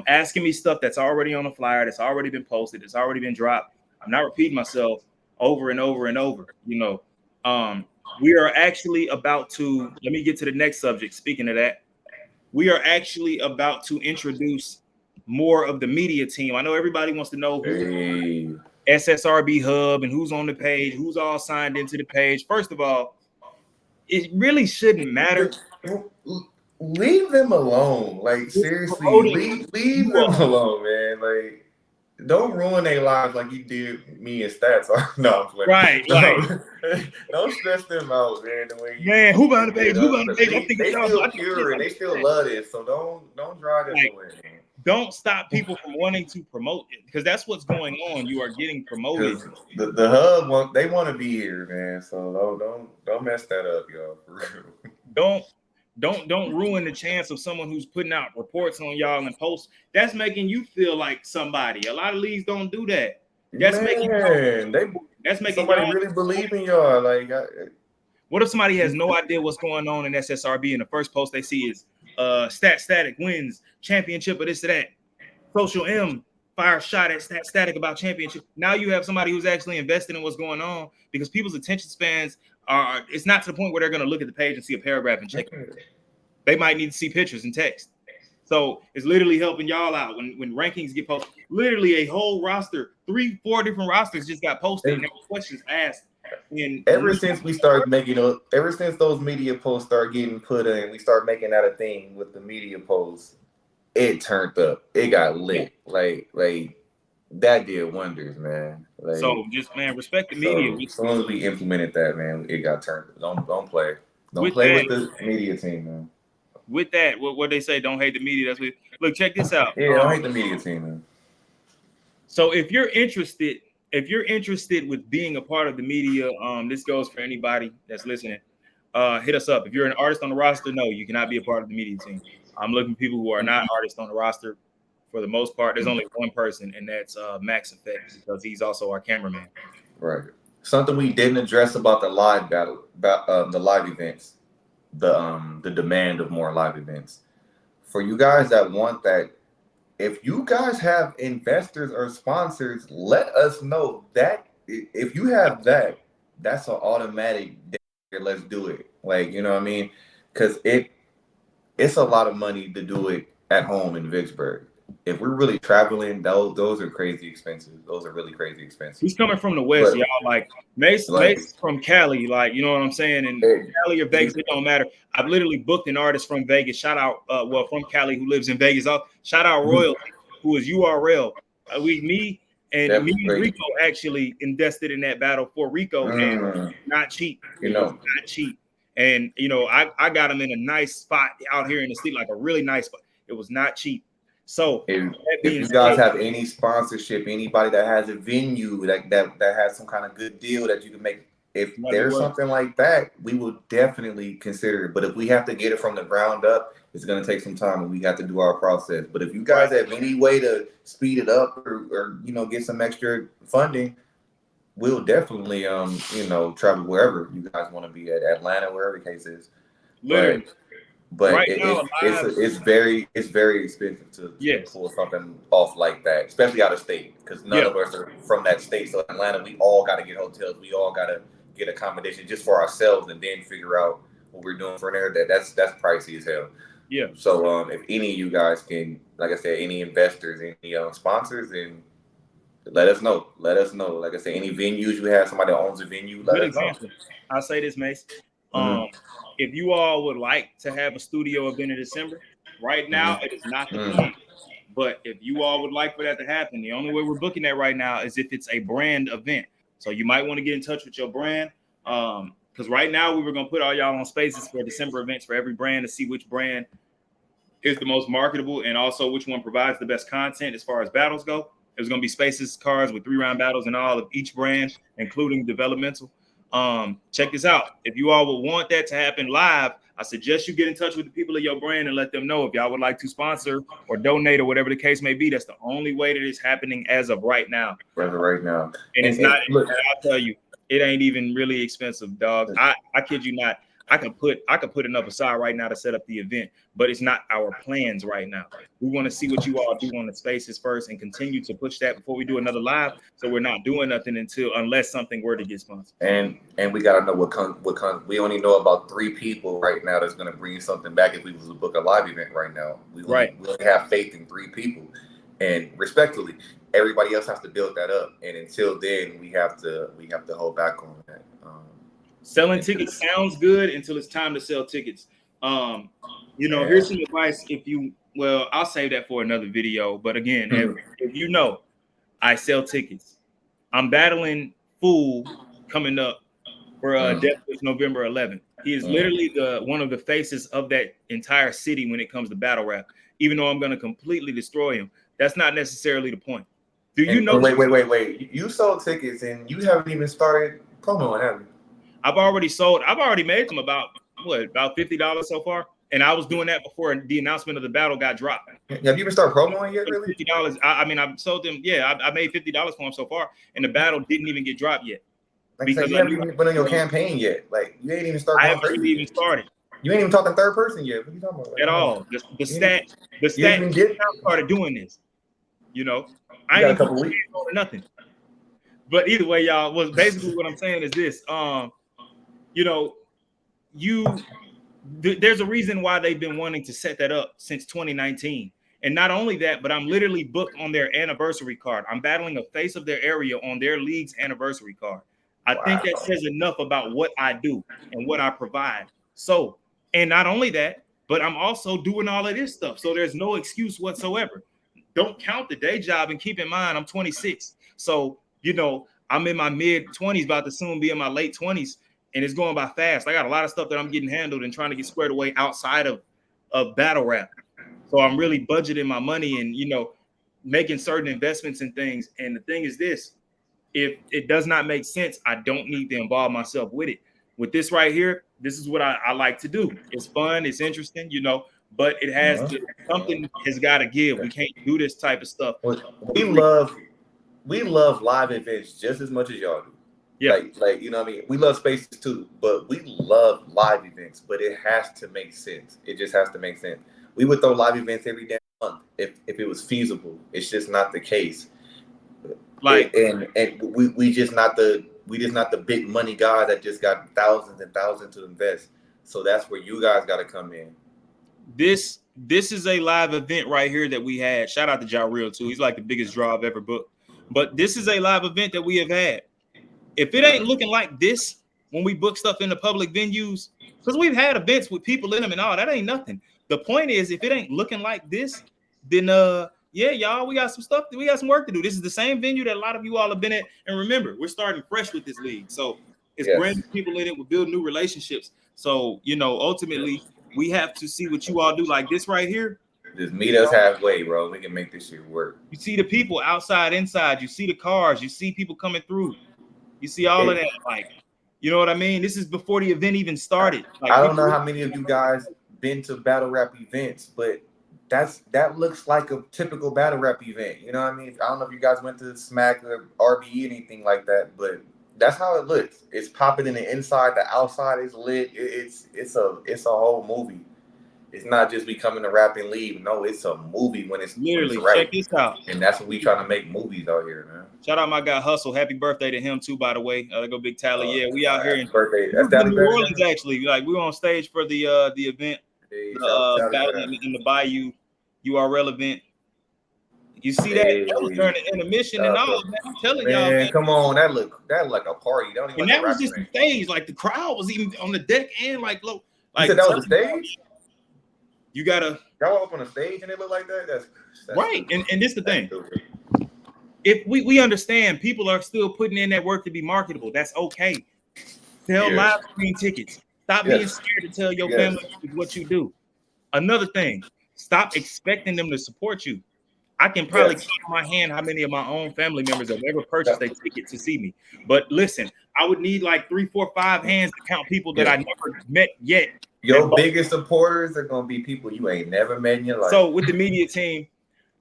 Asking me stuff that's already on the flyer, that's already been posted, that's already been dropped. I'm not repeating myself over and over and over. You know, we are actually about to, let me get to the next subject. Speaking of that, we are actually about to introduce more of the media team. I know everybody wants to know who SSRB Hub and who's on the page, who's all signed into the page. First of all, it really shouldn't matter. Leave them alone. Like, seriously, leave them alone, man. Like, don't ruin their lives like you did me and Stats. No, I'm playing. Right. Don't stress them out, man. The way man, who behind the page? Who behind the page? They still pure and they still love this, so don't drive them away, man. Don't stop people from wanting to promote it because that's what's going on. You are getting promoted. The hub they want to be here, man. So don't mess that up, y'all. For real. Don't ruin the chance of someone who's putting out reports on y'all and posts. That's making you feel like somebody. A lot of leagues don't do that. That's making somebody really believe in y'all. Like, what if somebody has no idea what's going on in SSRB and the first post they see is static wins championship or this or that. Social M fire shot at static about championship. Now you have somebody who's actually invested in what's going on, because people's attention spans are, it's not to the point where they're going to look at the page and see a paragraph and check it. They might need to see pictures and text. So it's literally helping y'all out when rankings get posted. Literally a whole roster, 3-4 different rosters just got posted and there were questions asked. And ever since those media posts start getting put in, we start making that a thing with the media posts. It turned up. It got lit. Like that did wonders, man. Like, so just, man, respect the media. As soon as we implemented that, man, it got turned. Don't play with the media team, man. With that, what they say, don't hate the media. That's what. Look, check this out. Yeah, don't hate the media team, man. So if you're interested with being a part of the media, this goes for anybody that's listening. Hit us up. If you're an artist on the roster, no, you cannot be a part of the media team. I'm looking for people who are not artists on the roster. For the most part, there's only one person, and that's Max Effect, because he's also our cameraman. Right. Something we didn't address about the live the live events, the demand of more live events. For you guys that want that, if you guys have investors or sponsors, let us know that. If you have that, that's an automatic. Let's do it. Like, you know what I mean? Because it's a lot of money to do it at home in Vicksburg. If we're really traveling, those are crazy expensive. Those are really crazy expensive. He's coming from the West, y'all. Like Mase from Cali, like, you know what I'm saying? And Cali or Vegas, it don't matter. I've literally booked an artist from Vegas. Shout out, from Cali who lives in Vegas. Shout out Royal, who is URL. Me and Rico actually invested in that battle for Rico, and not cheap. Not cheap. And I got him in a nice spot out here in the city, like a really nice spot. It was not cheap. So if you guys have any sponsorship, anybody that has a venue that has some kind of good deal that you can make, if there's something like that, we will definitely consider it. But if we have to get it from the ground up, it's going to take some time and we have to do our process. But if you guys have any way to speed it up or get some extra funding, we'll definitely travel wherever you guys want to be, at Atlanta, wherever the case is. Literally. But right it's very expensive to pull something off like that, especially out of state, because none of us are from that state. So Atlanta, we all got to get hotels, we all got to get accommodation just for ourselves, and then figure out what we're doing for there. That's pricey as hell. Yeah. So if any of you guys can, like I said, any investors, any sponsors, and let us know. Like I said, any venues you have, somebody that owns a venue, let us know. I'll say this, Mase. If you all would like to have a studio event in December, right now it is not the plan. But if you all would like for that to happen, the only way we're booking that right now is if it's a brand event. So you might want to get in touch with your brand, because right now we were going to put all y'all on spaces for December events for every brand to see which brand is the most marketable and also which one provides the best content as far as battles go. There's going to be spaces cards with 3-round battles and all of each brand, including developmental. Check this out. If you all would want that to happen live, I suggest you get in touch with the people of your brand and let them know if y'all would like to sponsor or donate or whatever the case may be. That's the only way that it's happening as of right now. Right now. And it's not, I'll tell you, it ain't even really expensive, dog. I kid you not. I could put enough aside right now to set up the event, but it's not our plans right now. We want to see what you all do on the spaces first and continue to push that before we do another live. So we're not doing nothing unless something were to get sponsored. And we gotta know what comes. We only know about 3 people right now that's gonna bring something back. If we was to book a live event right now, we only have faith in 3 people, and respectfully, everybody else has to build that up. And until then, we have to hold back on that. Selling tickets sounds good until it's time to sell tickets. Here's some advice. I'll save that for another video. But again, if I sell tickets. I'm battling Fool coming up for Death Wish November 11th. He is literally one of the faces of that entire city when it comes to battle rap. Even though I'm going to completely destroy him, that's not necessarily the point. Do you know? Wait. You sold tickets and you haven't even started promoing, have you? I've already made them about $50 so far. And I was doing that before the announcement of the battle got dropped. Have you even started promoing yet, really? $50. I mean, I've sold them. Yeah, I made $50 for them so far, and the battle didn't even get dropped yet. Like because you haven't even been on your campaign yet. Like you ain't even started. I haven't really even started. You ain't even talking third person yet. What are you talking about? Like, at all. The stat started doing this. You know, I ain't even on nothing. But either way, y'all, was basically what I'm saying is this. You know, there's a reason why they've been wanting to set that up since 2019. And not only that, but I'm literally booked on their anniversary card. I'm battling a face of their area on their league's anniversary card. I think that says enough about what I do and what I provide. So, and not only that, but I'm also doing all of this stuff. So there's no excuse whatsoever. Don't count the day job, and keep in mind, I'm 26. So, you know, I'm in my mid 20s, about to soon be in my late 20s, and it's going by fast. I got a lot of stuff that I'm getting handled and trying to get squared away outside of battle rap. So I'm really budgeting my money and, you know, making certain investments in things. And the thing is this, if it does not make sense, I don't need to involve myself with it. With this right here, this is what I like to do. It's fun, it's interesting, you know, but it has something has got to give. We can't do this type of stuff. We love live events just as much as y'all do. Yeah, like you know what I mean. We love spaces too, but we love live events. But it has to make sense. It just has to make sense. We would throw live events every damn month if it was feasible. It's just not the case. Like and we just not the big money guy that just got thousands and thousands to invest. So that's where you guys got to come in. This is a live event right here that we had. Shout out to Ja Real too. He's like the biggest draw I've ever booked. But this is a live event that we have had. If it ain't looking like this when we book stuff in the public venues, because we've had events with people in them and all, that ain't nothing. The point is, if it ain't looking like this, then yeah, y'all, we got some stuff. We got some work to do. This is the same venue that a lot of you all have been at. And remember, we're starting fresh with this league. So it's brand new people in it. We're building new relationships. So, you know, ultimately, we have to see what you all do. Like this right here. Just meet us halfway, bro. We can make this shit work. You see the people outside, inside. You see the cars. You see people coming through. You see all of that. Like, you know what I mean? This is before the event even started. Like, I don't know how many of you guys been to battle rap events, but that looks like a typical battle rap event. You know what I mean? I don't know if you guys went to Smack or RBE, anything like that, but that's how it looks. It's popping in the inside, the outside is lit. It's a whole movie. It's not just we come in to rap and leave. No, it's a movie when it's literally right. Check this out. And that's what we trying to make movies out here, man. Shout out my guy Hustle. Happy birthday to him too, by the way. There go Big Tally. Yeah, we out here in birthday. That's New Orleans actually. Like we were on stage for the event, battle in the Bayou URL event. You see that was during the intermission and all, man. I'm telling y'all, man. Come on, that look like a party. And that was just the stage. Like the crowd was even on the deck and like low. Like you said that was the stage. You gotta y'all up on a stage and it look like that. That's right. And this the thing. If we understand people are still putting in that work to be marketable, that's okay. Sell live screen tickets. Stop being scared to tell your family what you do. Another thing, stop expecting them to support you. I can probably count on my hand how many of my own family members have ever purchased a ticket to see me. But listen, I would need like 3, 4, 5 hands to count people that I never met yet. Your biggest supporters are gonna be people you ain't never met in your life. So with the media team,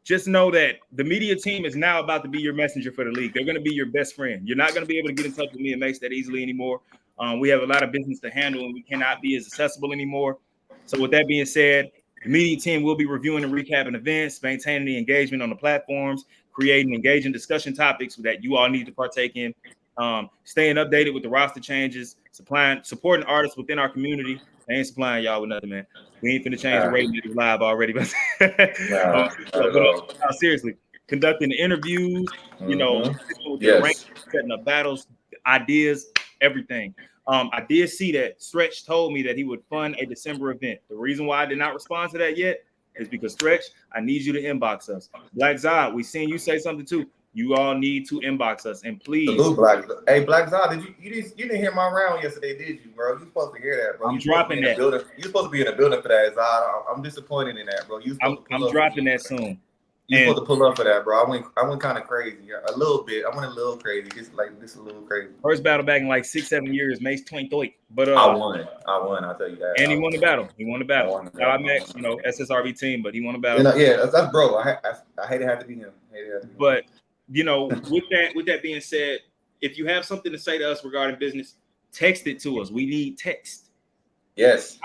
just know that the media team is now about to be your messenger for the league. They're going to be your best friend. You're not going to be able to get in touch with me and Mase that easily anymore. We have a lot of business to handle and we cannot be as accessible anymore. So with that being said, the media team will be reviewing and recapping events, maintaining the engagement on the platforms, creating engaging discussion topics that you all need to partake in, staying updated with the roster changes, supporting artists within our community. I ain't supplying y'all with nothing, man. We ain't finna change the rating live already, but seriously, conducting the interviews, you know, setting up battles, ideas, everything. I did see that Stretch told me that he would fund a December event. The reason why I did not respond to that yet is because Stretch, I need you to inbox us. Black Zod, we seen you say something too. You all need to inbox us and please. Hey, Black Zod, you didn't hear my round yesterday, did you, bro? You supposed to hear that, bro. I'm dropping that. You're supposed to be in the building for that, Zod. I'm disappointed in that, bro. I'm dropping that soon. You supposed to pull up for that, bro. I went kind of crazy, a little bit. I went a little crazy, just a little crazy. First battle back in like 6-7 years, Mase 23. But I won. I'll tell you that. And he won the battle. I met, SSRB team, but he won the battle. That's bro. I hate to have to be him. But with that being said, if you have something to say to us regarding business, text it to us. We need text. Yes.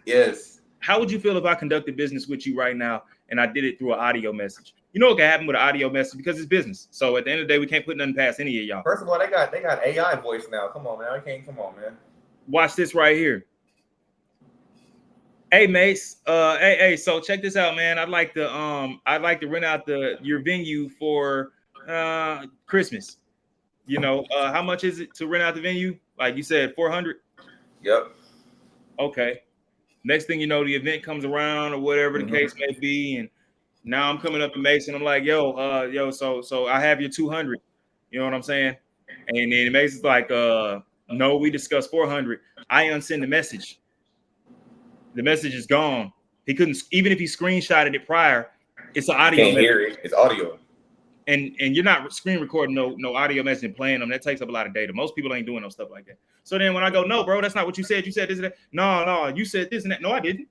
Yes. How would you feel if I conducted business with you right now and I did it through an audio message? You know what can happen with an audio message because it's business. So at the end of the day, we can't put nothing past any of y'all. First of all, they got AI voice now. Come on, man. Come on, man. Watch this right here. Hey, Mase. Hey. So check this out, man. I'd like to rent out your venue for Christmas. How much is it to rent out the venue? Like you said, 400. Yep. Okay. Next thing you know, the event comes around or whatever the case may be, and now I'm coming up to Mase and I'm like, yo, so I have your 200. You know what I'm saying? And then Mase is like, no, we discussed 400. I unsend the message. The message is gone. He couldn't, even if he screenshotted it prior, it's an audio. Can't hear it. It's audio. And you're not screen recording no audio message and playing them. That takes up a lot of data. Most people ain't doing no stuff like that. So then when I go, no, bro, that's not what you said. You said this and that. No, you said this and that. No, I didn't.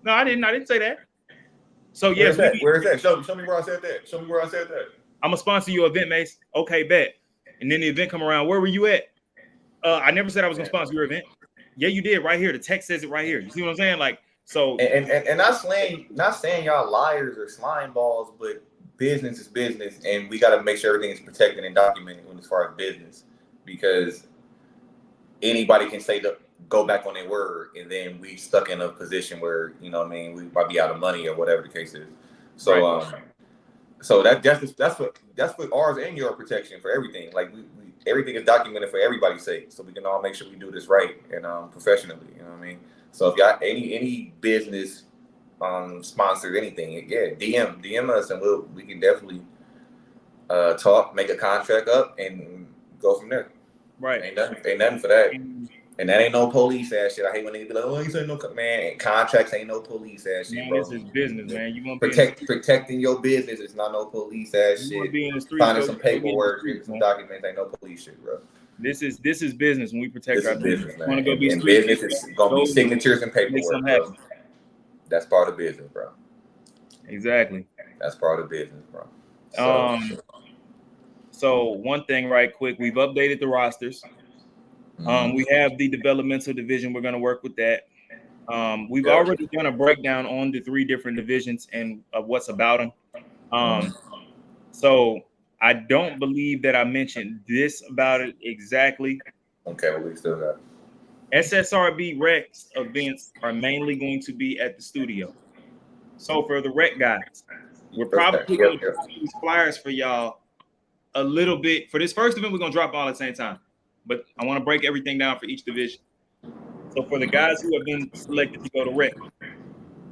No, I didn't say that. So yes, where is that? Show me where I said that. I'm gonna sponsor your event, Mase. Okay, bet. And then the event come around. Where were you at? I never said I was gonna sponsor your event. Yeah, you did right here. The text says it right here. You see what I'm saying? Like, so and not saying y'all liars or slime balls, but business is business, and we got to make sure everything is protected and documented as far as business, because anybody can say go back on their word, and then we stuck in a position where we might be out of money or whatever the case is. So right. So that's what ours and your protection for everything. Like we everything is documented for everybody's sake, so we can all make sure we do this right and professionally. You know what I mean? So if y'all any business sponsors anything, DM us and we can definitely talk, make a contract up, and go from there. Right? Ain't nothing for that. And that ain't no police ass shit. I hate when niggas be like, "Oh, you say no, man." Contracts ain't no police ass shit, bro. This is business, man. You want protecting your business. It's not no police ass shit. Finding some paperwork, some documents, ain't no police shit, bro. This is business. When we protect our business, man. Want to go be business is gonna be signatures and paperwork, bro. That's part of business, bro. Exactly. That's part of business, bro. So one thing, right quick, we've updated the rosters. We have the developmental division. We're going to work with that. We've already done a breakdown on the 3 different divisions and what's about them. So I don't believe that I mentioned this about it exactly. Okay, well, we still got SSRB Rex events are mainly going to be at the studio. So for the rec guys, we're probably going to put these flyers for y'all a little bit. For this first event, we're going to drop all at the same time. But I want to break everything down for each division. So for the guys who have been selected to go to rec,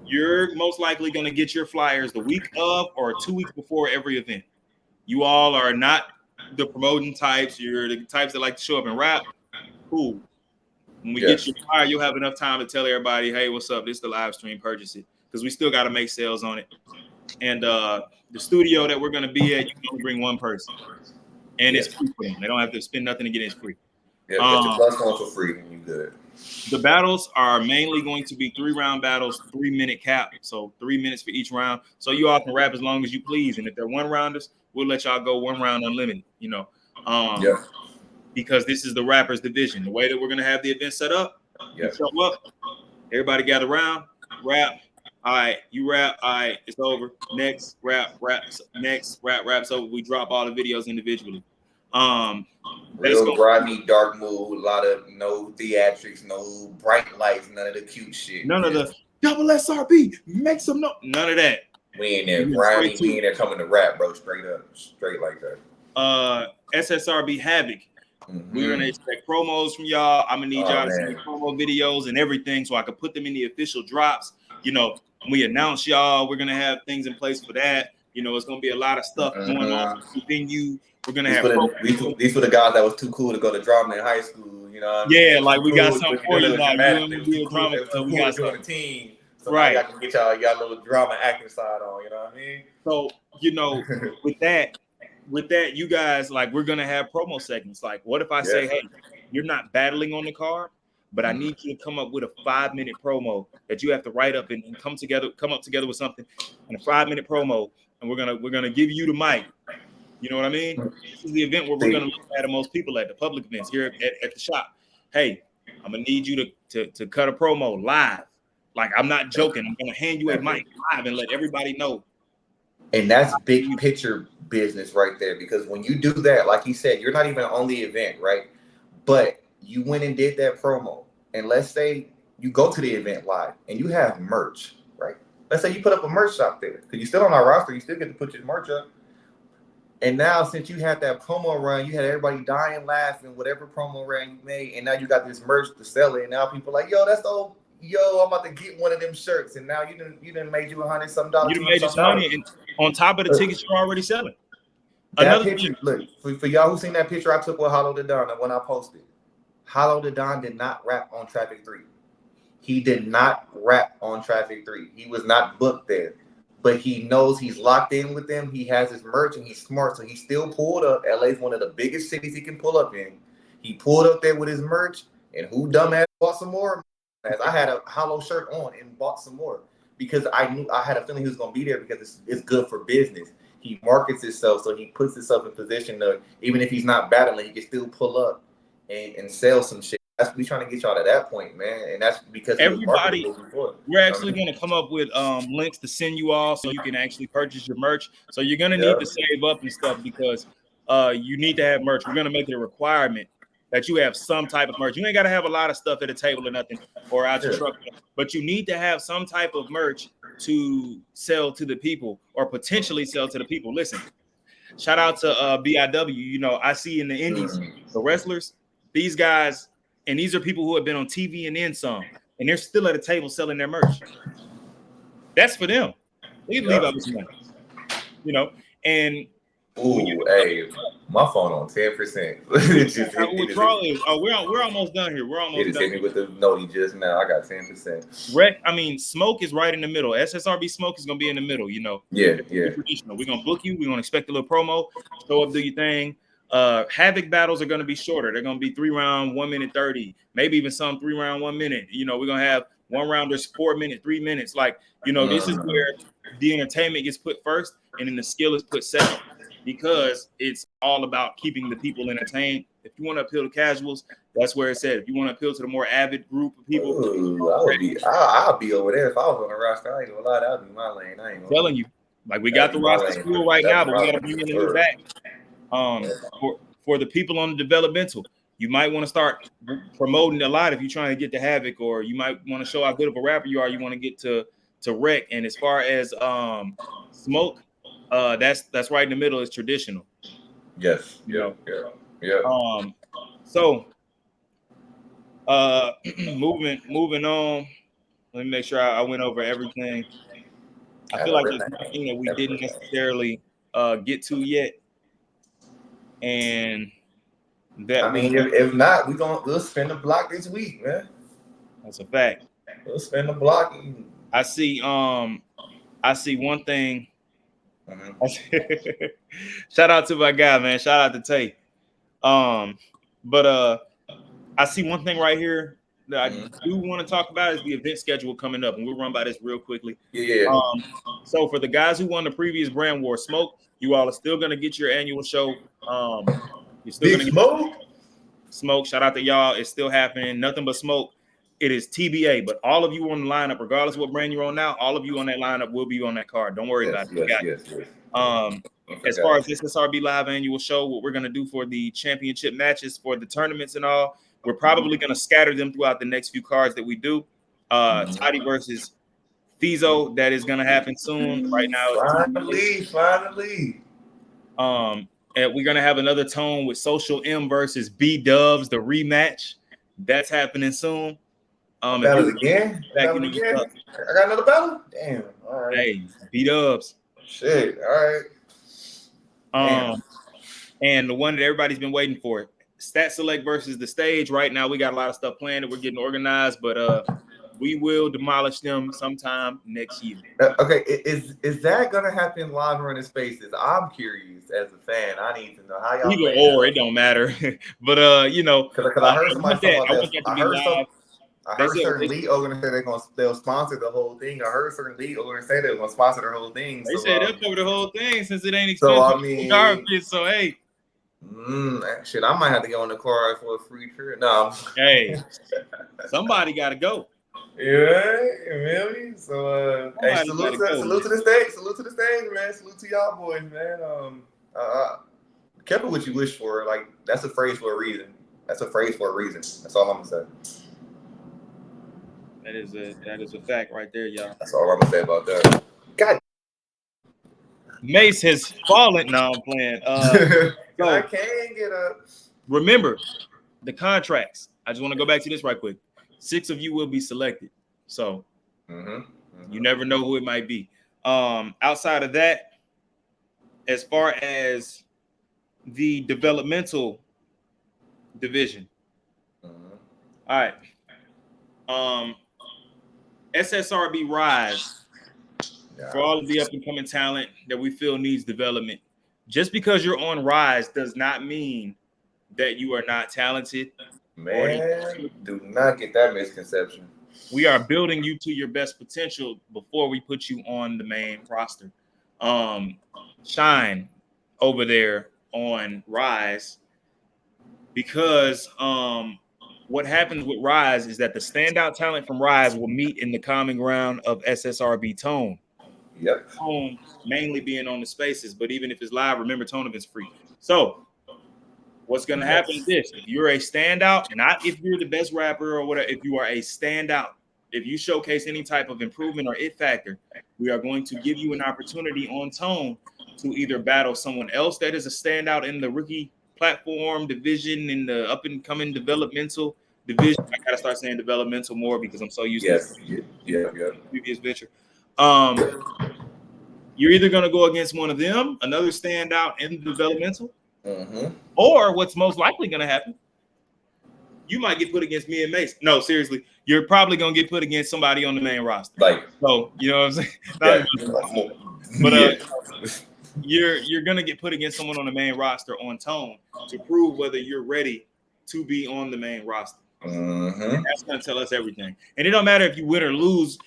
you're most likely going to get your flyers the week of or 2 weeks before every event. You all are not the promoting types. You're the types that like to show up and rap. Cool. When we get your flyer, you'll have enough time to tell everybody, hey, what's up? This is the live stream. Purchase it. Because we still got to make sales on it. And the studio that we're going to be at, you can only bring one person. And it's free for them. They don't have to spend nothing to get it. It's free. Yeah, get your plus one for free and you good. The battles are mainly going to be 3-round battles, 3-minute cap. So 3 minutes for each round. So you all can rap as long as you please. And if they're 1-rounders, we'll let y'all go 1 round unlimited, because this is the rappers division. The way that we're going to have the event set up, you show up, everybody gather around, rap. All right, you rap. All right, it's over. Next, rap. Next, rap. So we drop all the videos individually. Real grimy, dark mood, a lot of no theatrics, no bright lights, none of the cute shit. None of the double SRB, make some noise. None of that. We ain't there grimy, we ain't there coming to rap, bro. Straight up, straight like that. SSRB Havoc. We're gonna expect promos from y'all. I'm gonna need y'all to send me promo videos and everything so I can put them in the official drops. We announce y'all, we're gonna have things in place for that. It's gonna be a lot of stuff going on within you. We're gonna have these were the guys that was too cool to go to drama in high school. Like we got something for you now. We got something on the team. So now y'all can get y'all little drama acting side on. You know what I mean? So with that, you guys, like, we're gonna have promo segments. Like, what if I say, hey, you're not battling on the card, but I need you to come up with a 5-minute promo that you have to write up and come up together with something in a 5-minute promo, and we're gonna give you the mic. You know what I mean? This is the event where we're gonna look at the most people at the public events here at the shop. Hey, I'm gonna need you to cut a promo live. Like, I'm not joking. I'm gonna hand you a mic live and let everybody know. And that's big picture business right there, because when you do that, like you said, you're not even on the event, right? But you went and did that promo, and let's say you go to the event live and you have merch, right? Let's say you put up a merch shop there, because you're still on our roster, you still get to put your merch up. And now, since you had that promo run, you had everybody dying laughing, whatever promo run you made, and now you got this merch to sell it, and now people are like, yo, that's old. Yo, I'm about to get one of them shirts, and now you done made you $100-something. You done made you some money, and on top of the tickets you're already selling. That picture, look, for y'all who seen that picture I took with Hollow the Don, when I posted, Hollow the Don did not rap on Traffic 3. He did not rap on Traffic 3. He was not booked there, but he knows he's locked in with them. He has his merch, and he's smart, so he still pulled up. LA's one of the biggest cities he can pull up in. He pulled up there with his merch, and who dumbass bought some more? As I had a Hollow shirt on and bought some more because I knew I had a feeling he was going to be there because it's good for business. He markets himself, so he puts himself in position to, even if he's not battling, he can still pull up and sell some shit. That's we trying to get y'all to that point, man. And that's because everybody, we're actually going to come up with links to send you all so you can actually purchase your merch. So you're going to need to save up and stuff because you need to have merch. We're going to make it a requirement that you have some type of merch. You ain't got to have a lot of stuff at the table or nothing or out your truck, but you need to have some type of merch to sell to the people or potentially sell to the people. Listen, shout out to BIW. You know, I see in the indies, the wrestlers, these guys, and these are people who have been on TV and then some, and they're still at a table selling their merch. That's for them. They leave out some money, you know, and hey, my phone on 10%. We're almost done here. We're almost done. Hit me with the note just now. I got 10%. Smoke is right in the middle. SSRB Smoke is gonna be in the middle. You know. Yeah. Traditional. We're gonna book you. We're gonna expect a little promo. Show up, do your thing. Havoc battles are gonna be shorter. They're gonna be 3 round, 1 minute 30, maybe even some 3 round 1 minute. You know, we're gonna have 1 rounders 4 minutes, 3 minutes. Like, you know, this is where the entertainment gets put first, and then the skill is put second. Because it's all about keeping the people entertained. If you want to appeal to casuals, that's where it's at. If you want to appeal to the more avid group of people, I'll be over there if I was on the roster. I ain't gonna lie, that'd be my lane. I ain't telling you, like, we got the roster full right now, but we got to bring in a new back. For the people on the developmental, you might want to start promoting a lot if you're trying to get to Havoc, or you might want to show how good of a rapper you are. You want to get to Rec, and as far as Smoke. That's right in the middle is traditional. Yes. Yeah. So moving on. Let me make sure I went over everything. I feel like there's nothing that we didn't necessarily get to yet. And that if not, we'll spin the block this week, man. That's a fact. We'll spin the block. I see one thing. Shout out to my guy, man. Shout out to Tay. But I see one thing right here that I do want to talk about is the event schedule coming up, and we'll run by this real quickly. Yeah. So for the guys who won the previous brand war, Smoke, you all are still gonna get your annual show. You're still gonna get Smoke. Shout out to y'all. It's still happening. Nothing but Smoke. It is TBA, but all of you on the lineup, regardless of what brand you're on now, all of you on that lineup will be on that card. Don't worry about it. Yes. As far as SSRB Live annual show, what we're going to do for the championship matches, for the tournaments and all, we're probably going to scatter them throughout the next few cards that we do. Toddy versus Fizo, that is going to happen soon. Right now, finally. And we're going to have another tone with Social M versus B Dubs, the rematch. That's happening soon. Battle again? I got another battle? Damn. All right. Hey, B Dubs. Shit. All right. And the one that everybody's been waiting for, Stat Select versus the Stage. Right now, we got a lot of stuff planned that we're getting organized, but we will demolish them sometime next year. Okay, is that gonna happen live or in the spaces? I'm curious as a fan. I need to know how y'all Either play or, that. it don't matter. But you know, Because I heard I somebody want talking that. about I that. want that to be live. I heard certain league organizations they'll sponsor the whole thing. I heard certain league organizations they're gonna sponsor the whole thing. They So say they'll cover the whole thing since it ain't so expensive. I mean, So hey, shit, I might have to go on the card for a free trip. No, hey, somebody got to go. yeah, really. So hey, salute to the stage, man. Salute to y'all boys, man. Careful what you wish for. Like that's a phrase for a reason. That's all I'm gonna say. That is a fact right there, y'all. That's all I'm gonna say about that. God. Mase has fallen. No, I'm playing. So, I can't get up. Remember the contracts. I just want to go back to this right quick. 6 of you will be selected. So you never know who it might be. Outside of that, as far as the developmental division. All right. SSRB Rise. For all of the up and coming talent that we feel needs development. Just because you're on Rise does not mean that you are not talented. Man, do not get that misconception. We are building you to your best potential before we put you on the main roster. Shine over there on Rise, because what happens with Rise is that the standout talent from Rise will meet in the common ground of SSRB Tone. Yep. Tone mainly being on the spaces, but even if it's live, remember Tone event's free. So what's going to happen is this: if you're a standout, not if you're the best rapper or whatever, if you are a standout, if you showcase any type of improvement or it factor, we are going to give you an opportunity on Tone to either battle someone else that is a standout in the rookie platform division, in the up and coming developmental division. I gotta start saying developmental more because I'm so used to previous venture. You're either going to go against one of them, another standout in the developmental, or what's most likely going to happen, you might get put against me and Mase. No, seriously, you're probably going to get put against somebody on the main roster. Like, so you know what I'm saying? You're going to get put against someone on the main roster on Tone to prove whether you're ready to be on the main roster. That's going to tell us everything. And it don't matter if you win or lose.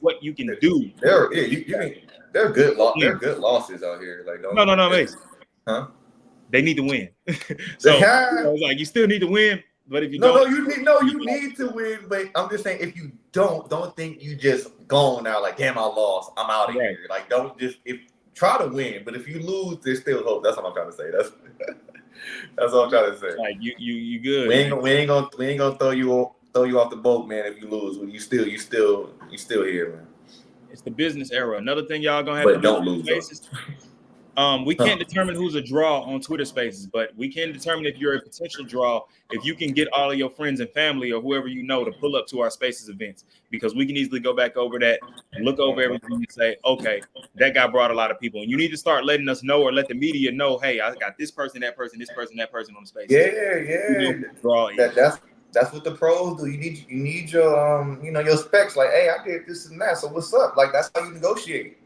What you can do. They're good losses out here. Like, no, Mase. Huh? They need to win. So it's like you still need to win, but if you you need to win. But I'm just saying, if you don't think you just gone now. Like, damn, I lost. I'm out of here. Like, don't just try to win. But if you lose, there's still hope. That's what I'm trying to say. That's what I'm trying to say. Like you good. We ain't gonna throw you off the boat, man. If you lose, you still here, man. It's the business era. Another thing y'all gonna have to don't lose. We can't determine who's a draw on Twitter Spaces, but we can determine if you're a potential draw if you can get all of your friends and family or whoever you know to pull up to our Spaces events, because we can easily go back over that, look over everything and say, okay, that guy brought a lot of people. And you need to start letting us know or let the media know, hey, I got this person, that person, this person, that person on the Spaces. Draw that's what the pros do. You need your your specs. Like, hey, I did this and that. So what's up? Like, that's how you negotiate.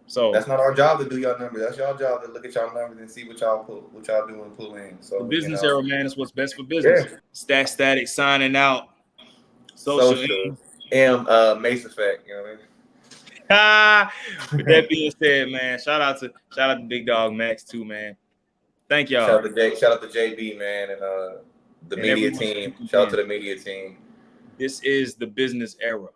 So that's not our job to do y'all numbers. That's y'all job to look at y'all numbers and see what y'all do and pull in. So the business era, man, is what's best for business. Static signing out. Social. Mase effect. You know what I mean? With that being said, man, shout out to Big Dog Max too, man. Thank y'all. Shout out to JB, man, and the media team. Shout out to the media team. This is the business era.